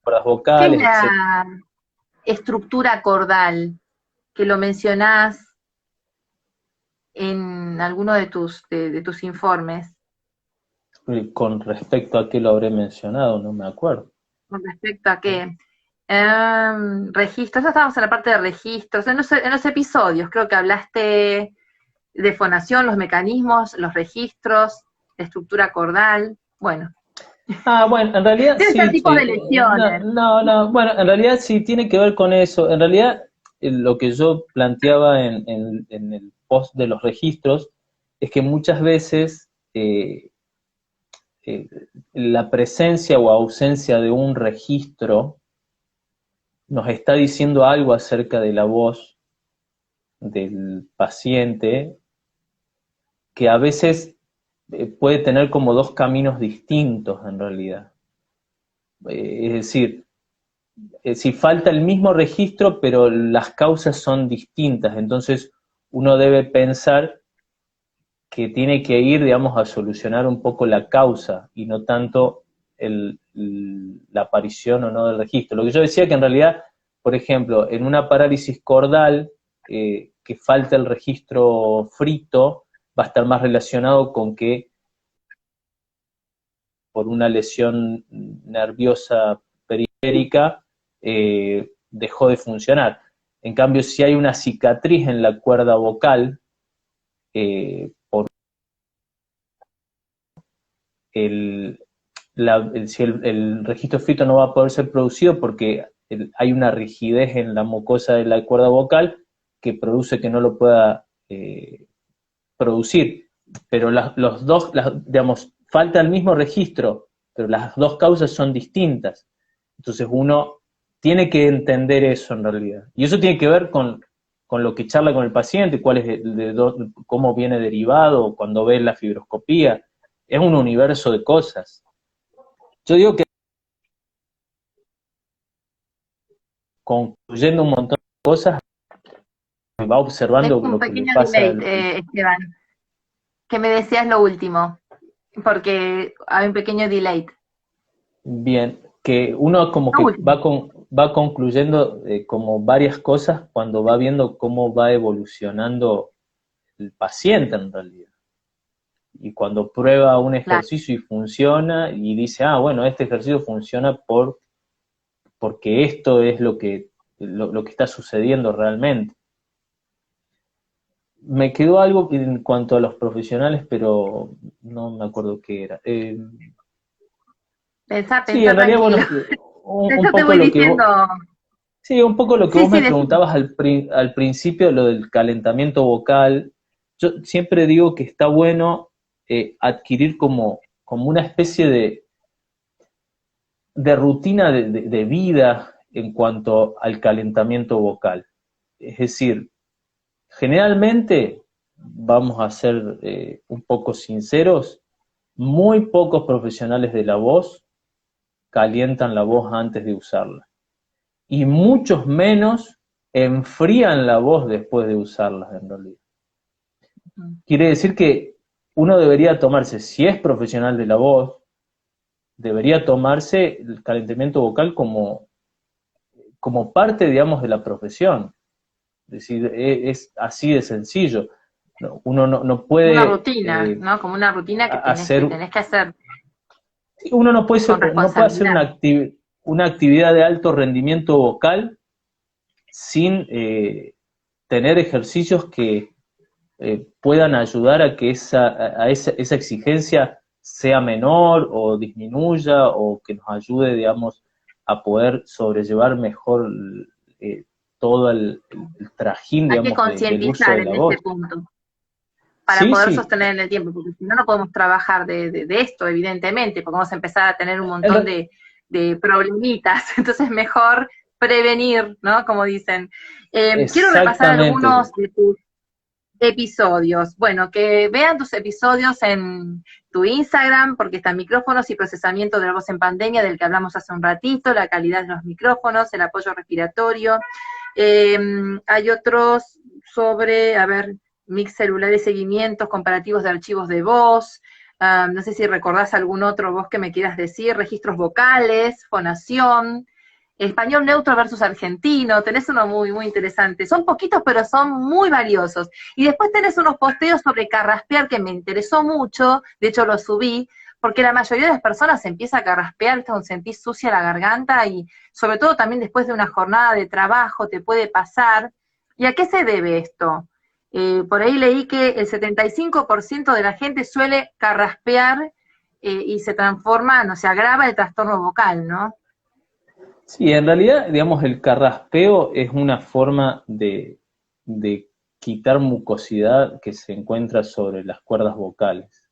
qué es vocales, etc. la estructura cordal? Que lo mencionás en alguno de tus informes. Con respecto a qué lo habré mencionado, no me acuerdo. ¿Con respecto a qué? Registros, ya estábamos en la parte de registros, en los episodios creo que hablaste de fonación, los mecanismos, los registros, la estructura cordal, bueno. Ah, bueno, en realidad Debe ser sí, tipo de lesiones. bueno, en realidad sí tiene que ver con eso. En realidad lo que yo planteaba en el post de los registros es que muchas veces eh, la presencia o ausencia de un registro nos está diciendo algo acerca de la voz del paciente que a veces puede tener como dos caminos distintos en realidad. Es decir, si falta el mismo registro, pero las causas son distintas, entonces uno debe pensar que tiene que ir, digamos, a solucionar un poco la causa y no tanto la aparición o no del registro. Lo que yo decía que en realidad, por ejemplo, en una parálisis cordal, que falta el registro frito, va a estar más relacionado con que por una lesión nerviosa periférica dejó de funcionar. En cambio, si hay una cicatriz en la cuerda vocal, por si el registro frito no va a poder ser producido porque hay una rigidez en la mucosa de la cuerda vocal que produce que no lo pueda producir. Pero los dos, digamos, falta el mismo registro, pero las dos causas son distintas. Entonces uno tiene que entender eso en realidad. Y eso tiene que ver con lo que charla con el paciente, cuál es cómo viene derivado, cuando ve la fibroscopía. Es un universo de cosas. Yo digo que concluyendo un montón de cosas, va Tengo observando un lo que le pequeño pasa delay, Esteban, que me decías lo último, porque hay un pequeño delay. bien, que uno como Lo que último. va concluyendo como varias cosas cuando va viendo cómo va evolucionando el paciente en realidad. Y cuando prueba un Claro. ejercicio y funciona y dice, ah, bueno, este ejercicio funciona porque esto es lo que está sucediendo realmente. Me quedó algo en cuanto a los profesionales, pero no me acuerdo qué era. Sí, Pensá en realidad, tranquilo. bueno, De un hecho, te poco voy lo que diciendo, vos, sí, un poco lo que sí, vos sí, me decime. preguntabas al principio, lo del calentamiento vocal. Yo siempre digo que está bueno adquirir como una especie de rutina de vida en cuanto al calentamiento vocal. Es decir, generalmente, vamos a ser un poco sinceros, muy pocos profesionales de la voz calientan la voz antes de usarla. Y muchos menos enfrían la voz después de usarlas en realidad. Quiere decir que uno debería tomarse, si es profesional de la voz, debería tomarse el calentamiento vocal como parte, digamos, de la profesión. Es decir, es así de sencillo. Uno no Una puede rutina, ¿no? Como una rutina que hacer, tenés que hacer uno con no puede hacer responsabilidad. una actividad de alto rendimiento vocal sin tener ejercicios que puedan ayudar a que esa exigencia sea menor o disminuya o que nos ayude, digamos, a poder sobrellevar mejor todo el trajín, Hay que digamos, del uso concientizar de la en voz. ese punto para Sí, poder sí. sostener en el tiempo, porque si no, no podemos trabajar de esto, evidentemente, porque vamos a empezar a tener un En montón re- de problemitas. Entonces, mejor prevenir, ¿no? Como dicen. Quiero repasar Exactamente. algunos de tus Episodios. Bueno, que vean tus episodios en tu Instagram, porque están micrófonos y procesamiento de la voz en pandemia, del que hablamos hace un ratito, la calidad de los micrófonos, el apoyo respiratorio. Hay otros sobre, a ver, mix celular y seguimientos comparativos de archivos de voz. No sé si recordás algún otro voz que me quieras decir, registros vocales, fonación. Español neutro versus argentino, tenés uno muy, muy interesante. Son poquitos, pero son muy valiosos. Y después tenés unos posteos sobre carraspear que me interesó mucho, de hecho lo subí, porque la mayoría de las personas empieza a carraspear, sentís sucia la garganta y sobre todo también después de una jornada de trabajo te puede pasar. ¿Y a qué se debe esto? Por ahí leí que el 75% de la gente suele carraspear y se transforma, no se agrava el trastorno vocal, ¿no? Sí, en realidad, digamos, el carraspeo es una forma de quitar mucosidad que se encuentra sobre las cuerdas vocales.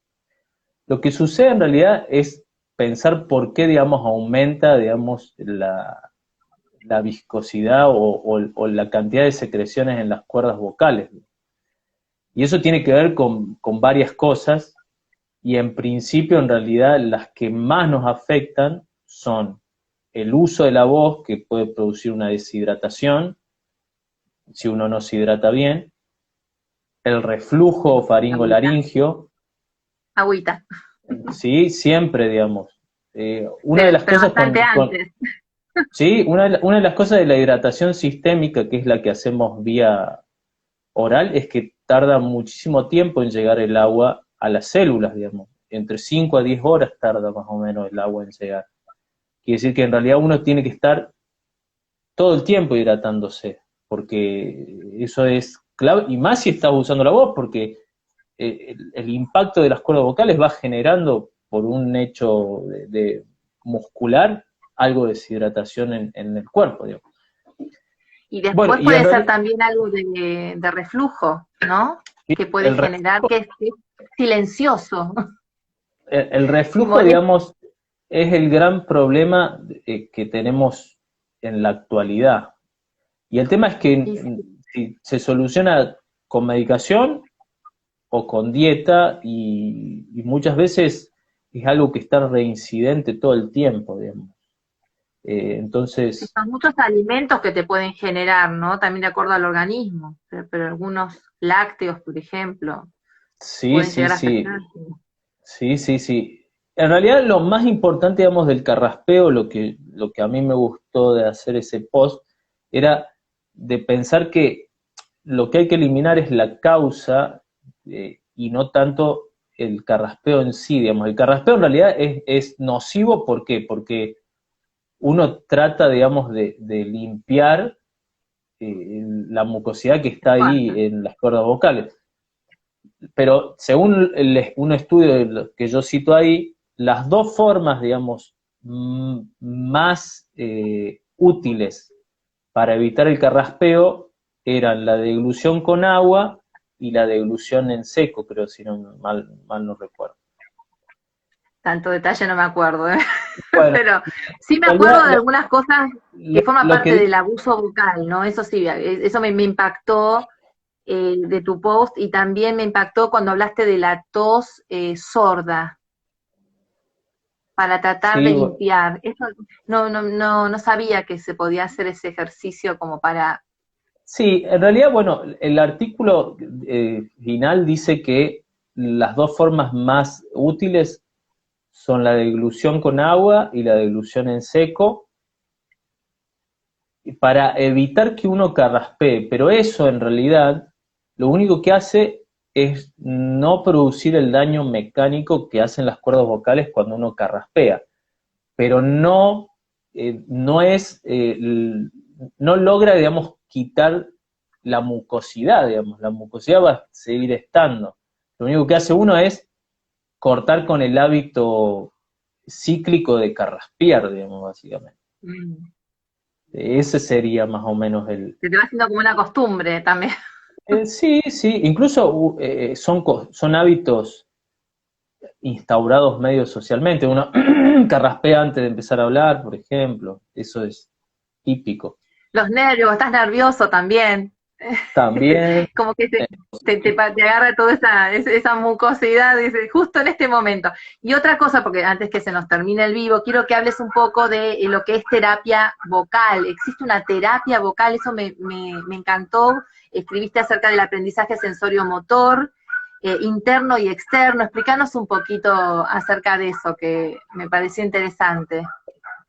Lo que sucede en realidad es pensar por qué, digamos, aumenta, digamos, la viscosidad o la cantidad de secreciones en las cuerdas vocales. Y eso tiene que ver con varias cosas, y en principio, en realidad, las que más nos afectan son el uso de la voz, que puede producir una deshidratación, si uno no se hidrata bien, el reflujo faringolaringio, Agüita. sí, siempre, digamos. Una de las Pero cosas bastante antes. sí, una de las cosas de la hidratación sistémica, que es la que hacemos vía oral, es que tarda muchísimo tiempo en llegar el agua a las células, digamos. Entre 5 a 10 horas tarda más o menos el agua en llegar. Quiere decir que en realidad uno tiene que estar todo el tiempo hidratándose, porque eso es clave, y más si estás usando la voz, porque el impacto de las cuerdas vocales va generando, por un hecho de muscular, algo de deshidratación en el cuerpo, digamos. Y Bueno, después y en puede ser realidad, también algo de reflujo, ¿no? sí, Que puede generar, que es silencioso el y reflujo, molesto. digamos, es el gran problema que tenemos en la actualidad. Y el tema es que Y sí, si se soluciona con medicación o con dieta, y muchas veces es algo que está reincidente todo el tiempo, digamos. sí, Entonces, son muchos alimentos que te pueden generar, ¿no? También de acuerdo al organismo, pero algunos lácteos, por ejemplo, sí, pueden sí, llegar a sí, afectar. sí, sí, sí. En realidad lo más importante, digamos, del carraspeo, lo que a mí me gustó de hacer ese post, era de pensar que lo que hay que eliminar es la causa, y no tanto el carraspeo en sí, digamos. El carraspeo en realidad es nocivo, ¿por qué? Porque uno trata, digamos, de limpiar la mucosidad que está ahí Guarda. en las cuerdas vocales. Pero según un estudio que yo cito ahí, las dos formas, digamos, más útiles para evitar el carraspeo eran la deglución con agua y la deglución en seco, creo, si no mal no recuerdo. Tanto detalle no me acuerdo, ¿eh? Bueno, Pero sí me en acuerdo de realidad algunas cosas que forman lo parte que del abuso vocal, ¿no? Eso sí, eso me impactó de tu post y también me impactó cuando hablaste de la tos sorda para tratar de sí, limpiar. Eso no sabía que se podía hacer ese ejercicio como para... sí, en realidad, bueno, el artículo final dice que las dos formas más útiles son la deglución con agua y la deglución en seco, para evitar que uno carraspee, pero eso en realidad lo único que hace es no producir el daño mecánico que hacen las cuerdas vocales cuando uno carraspea, pero no es, no logra, digamos, quitar la mucosidad, digamos, la mucosidad va a seguir estando. Lo único que hace uno es cortar con el hábito cíclico de carraspear, digamos, básicamente. Mm, Ese sería más o menos se te va haciendo como una costumbre también. sí, sí, incluso son hábitos instaurados medio socialmente. Uno carraspea antes de empezar a hablar, por ejemplo. Eso es típico. Los nervios, estás nervioso también. También, Como que te agarra toda esa mucosidad, dice, justo en este momento. Y otra cosa, porque antes que se nos termine el vivo, quiero que hables un poco de lo que es terapia vocal. Existe una terapia vocal, eso me encantó. Escribiste acerca del aprendizaje sensorio-motor, interno y externo. Explícanos un poquito acerca de eso, que me pareció interesante.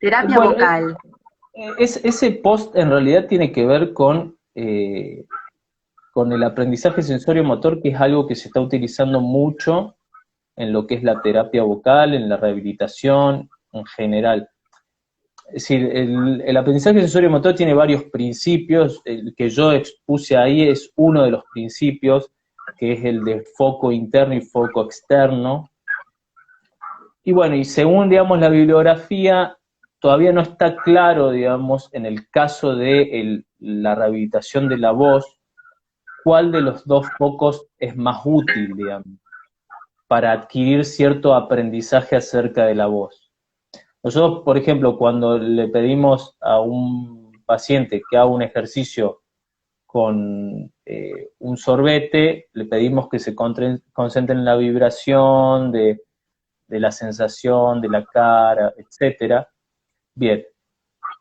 Terapia bueno, vocal. ese post en realidad tiene que ver con el aprendizaje sensorio-motor, que es algo que se está utilizando mucho en lo que es la terapia vocal, en la rehabilitación en general. Es decir, el aprendizaje sensorio-motor tiene varios principios, el que yo expuse ahí es uno de los principios, que es el de foco interno y foco externo. Y bueno, y según, digamos, la bibliografía, todavía no está claro, digamos, en el caso de la rehabilitación de la voz, cuál de los dos focos es más útil, digamos, para adquirir cierto aprendizaje acerca de la voz. Nosotros, por ejemplo, cuando le pedimos a un paciente que haga un ejercicio con un sorbete, le pedimos que se concentre en la vibración de la sensación, de la cara, etcétera. Bien.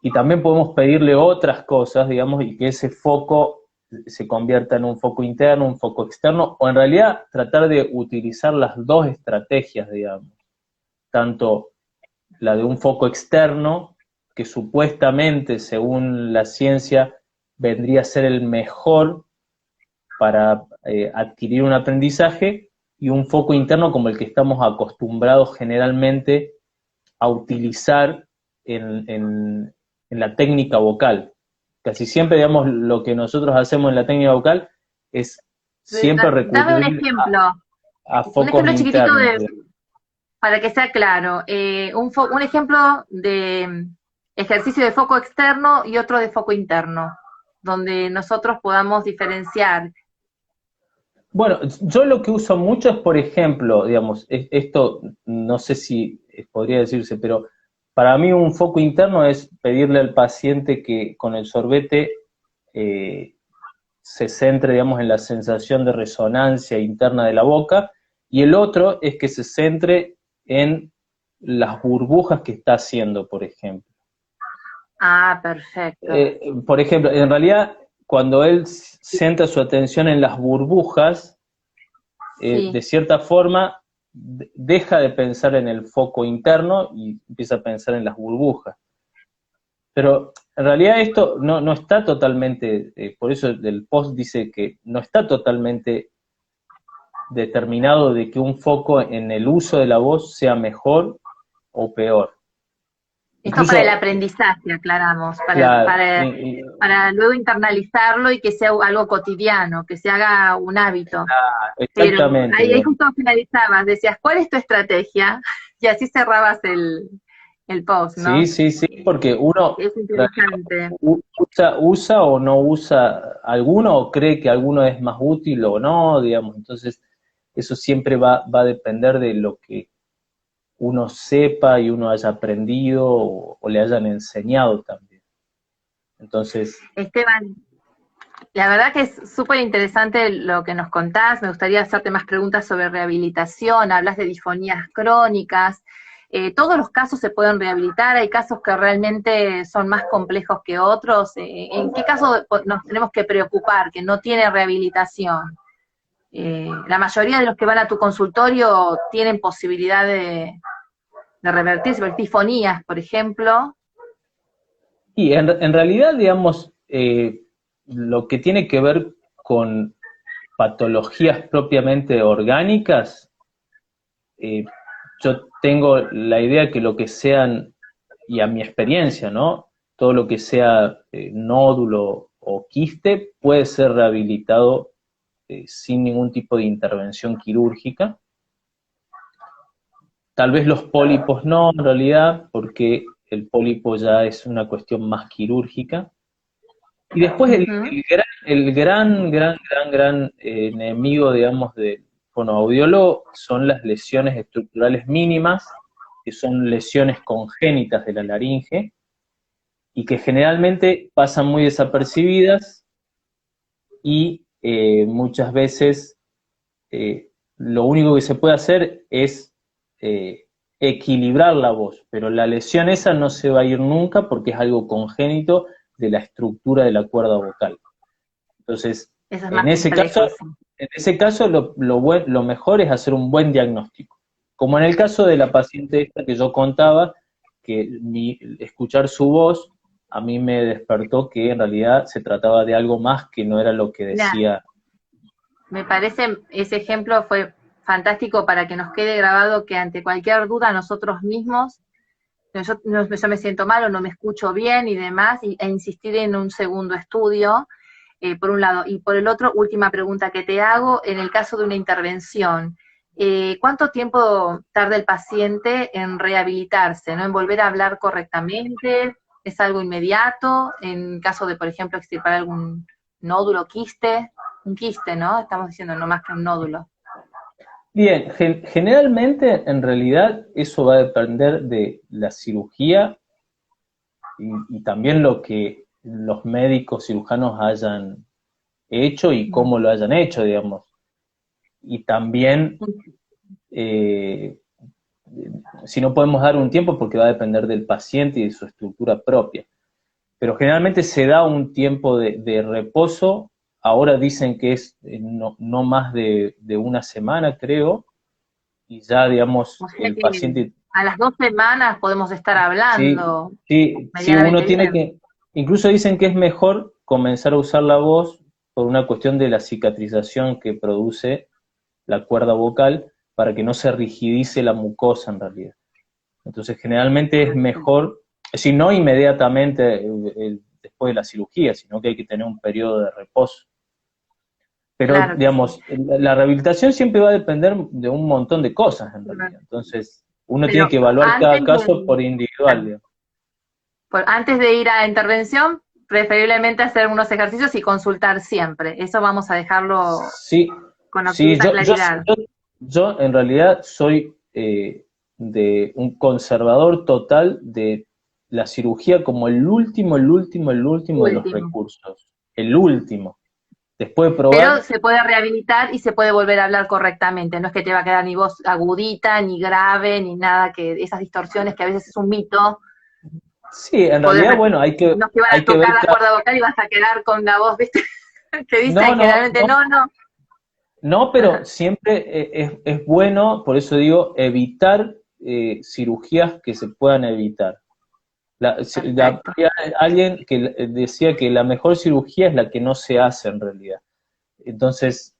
Y también podemos pedirle otras cosas, digamos, y que ese foco se convierta en un foco interno, un foco externo, o en realidad tratar de utilizar las dos estrategias, digamos, tanto la de un foco externo, que supuestamente, según la ciencia, vendría a ser el mejor para adquirir un aprendizaje, y un foco interno como el que estamos acostumbrados generalmente a utilizar en la técnica vocal. Casi siempre, digamos, lo que nosotros hacemos en la técnica vocal es siempre Dame recurrir a un focos ejemplo chiquitito internos. para que sea claro. Un ejemplo de ejercicio de foco externo y otro de foco interno, donde nosotros podamos diferenciar. Bueno, yo lo que uso mucho es, por ejemplo, digamos, esto no sé si podría decirse, pero para mí un foco interno es pedirle al paciente que con el sorbete eh, se centre, digamos, en la sensación de resonancia interna de la boca, y el otro es que se centre en las burbujas que está haciendo, por ejemplo. Ah, perfecto. Por ejemplo, en realidad, cuando él centra su atención en las burbujas, de Sí. cierta forma, deja de pensar en el foco interno y empieza a pensar en las burbujas. Pero en realidad esto no está totalmente, por eso el post dice que no está totalmente determinado de que un foco en el uso de la voz sea mejor o peor. Esto para el Incluso, aprendizaje, aclaramos, claro, para luego internalizarlo y que sea algo cotidiano, que se haga un hábito. Pero exactamente, ahí digamos. justo finalizabas, decías, ¿cuál es tu estrategia? Y así cerrabas el post, Sí, ¿no? sí, sí, porque uno Es interesante. usa o no usa alguno, o cree que alguno es más útil o no, digamos. Entonces, eso siempre va a depender de lo que uno sepa y uno haya aprendido o le hayan enseñado también. Entonces, Esteban, la verdad que es súper interesante lo que nos contás. Me gustaría hacerte más preguntas sobre rehabilitación. Hablas de disfonías crónicas. ¿Todos los casos se pueden rehabilitar? ¿Hay casos que realmente son más complejos que otros? ¿En qué caso nos tenemos que preocupar que no tiene rehabilitación? La mayoría de los que van a tu consultorio tienen posibilidad de revertirse, tifonías, por ejemplo. y en realidad, digamos, lo que tiene que ver con patologías propiamente orgánicas, eh, yo tengo la idea que lo que sean, y a mi experiencia, ¿no? Todo lo que sea nódulo o quiste puede ser rehabilitado sin ningún tipo de intervención quirúrgica. Tal vez los pólipos no, en realidad, porque el pólipo ya es una cuestión más quirúrgica. Y después Ujú. el gran enemigo, digamos, del fonoaudiólogo son las lesiones estructurales mínimas, que son lesiones congénitas de la laringe, y que generalmente pasan muy desapercibidas y muchas veces lo único que se puede hacer es equilibrar la voz, pero la lesión esa no se va a ir nunca porque es algo congénito de la estructura de la cuerda vocal. Entonces, Eso es en más ese caso, complejo, sí. lo mejor es hacer un buen diagnóstico. Como en el caso de la paciente esta que yo contaba, que escuchar su voz a mí me despertó que en realidad se trataba de algo más que no era lo que Mira, decía. me parece ese ejemplo fue fantástico para que nos quede grabado que ante cualquier duda nosotros mismos, yo me siento mal o no me escucho bien y demás, e insistir en un segundo estudio, por un lado. Y por el otro, última pregunta que te hago, en el caso de una intervención, ¿cuánto tiempo tarda el paciente en rehabilitarse, ¿no? En volver a hablar correctamente? ¿Es algo inmediato? En caso de, por ejemplo, extirpar algún nódulo, quiste, un quiste, ¿no? Estamos diciendo no más que un nódulo. Bien, generalmente en realidad eso va a depender de la cirugía y también lo que los médicos cirujanos hayan hecho y cómo lo hayan hecho, digamos. Y también, eh, si no podemos dar un tiempo, porque va a depender del paciente y de su estructura propia. Pero generalmente se da un tiempo de reposo. Ahora dicen que es no más de una semana, creo, y ya, digamos, O sea el que paciente. a las 2 semanas podemos estar Sí, hablando sí, uno medianamente tiene bien. que, incluso dicen que es mejor comenzar a usar la voz por una cuestión de la cicatrización que produce la cuerda vocal para que no se rigidice la mucosa en realidad. Entonces, generalmente es mejor, si no inmediatamente después de la cirugía, sino que hay que tener un periodo de reposo. Pero, Claro que sí. digamos, la rehabilitación siempre va a depender de un montón de cosas en realidad. Entonces, uno tiene Pero que evaluar cada antes caso de, por individual, digamos. antes de ir a intervención, preferiblemente hacer unos ejercicios y consultar siempre. Eso vamos a dejarlo Sí, con sí, absoluta claridad. yo en realidad soy de un conservador total de la cirugía como el último de los Último. recursos. El último. Después de Pero probar, se puede rehabilitar y se puede volver a hablar correctamente. No es que te va a quedar ni voz agudita, ni grave, ni nada, que esas distorsiones que a veces es un mito. sí, en Podés realidad, repetir. bueno, hay que, No te van a hay que ver tocar la cuerda vocal y vas a quedar con la voz, ¿viste? Que no, dicen no, generalmente, no, no, no. no, pero siempre es bueno, por eso digo, evitar cirugías que se puedan evitar. Perfecto. Había alguien que decía que la mejor cirugía es la que no se hace en realidad. Entonces,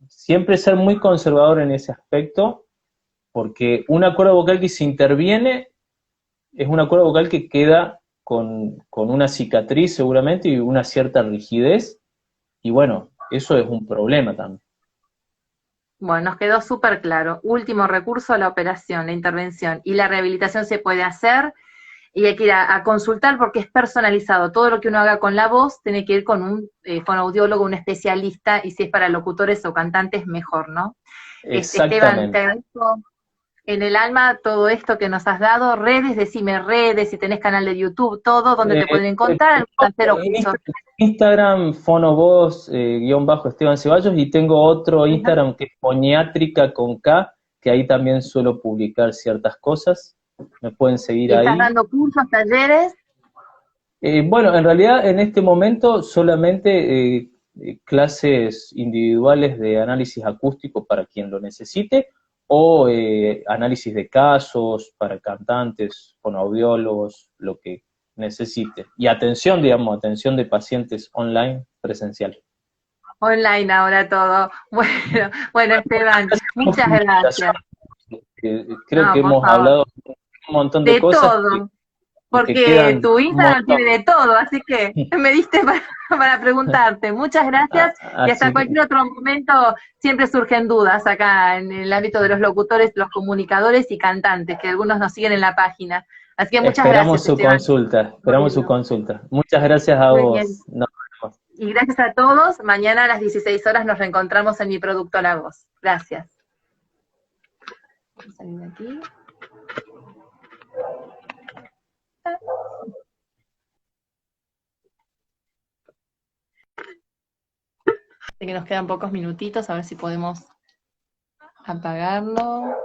siempre ser muy conservador en ese aspecto, porque una cuerda vocal que se interviene es una cuerda vocal que queda con una cicatriz seguramente y una cierta rigidez, y bueno, eso es un problema también. Bueno, nos quedó súper claro. Último recurso, la operación, la intervención. Y la rehabilitación se puede hacer y hay que ir a consultar porque es personalizado. Todo lo que uno haga con la voz tiene que ir con un fonoaudiólogo, un especialista, y si es para locutores o cantantes, mejor, ¿no? Esteban, te Exactamente. agradezco en el alma todo esto que nos has dado. Redes, decime redes, si tenés canal de YouTube, todo, donde te pueden encontrar, algún taller o curso. Instagram, fonovoz, guión bajo Esteban Ceballos, y tengo otro Ajá. Instagram que es Foniátrica con K, que ahí también suelo publicar ciertas cosas. Me pueden seguir Y estás ahí. dando cursos, talleres. Bueno, en realidad en este momento solamente clases individuales de análisis acústico para quien lo necesite, o análisis de casos para cantantes, fonoaudiólogos, lo que necesite. Y atención, digamos, atención de pacientes online presencial. Online ahora todo. Bueno, bueno, Esteban, Como muchas comunicación, gracias. creo No, que por hemos favor. hablado de un montón de De cosas todo, y que porque quedan tu un Instagram montón. tiene de todo, así que me diste para preguntarte. Muchas gracias y hasta Así que cualquier otro momento siempre surgen dudas acá en el ámbito de los locutores, los comunicadores y cantantes, que algunos nos siguen en la página. Así que muchas esperamos gracias, su Esteban. consulta, esperamos su Bueno, consulta. Muchas gracias a muy bien. vos. Nos vemos. Y gracias a todos. Mañana a las 16 horas nos reencontramos en mi producto La Voz. Gracias. Vamos a salir de aquí. Así que nos quedan pocos minutitos, a ver si podemos apagarlo.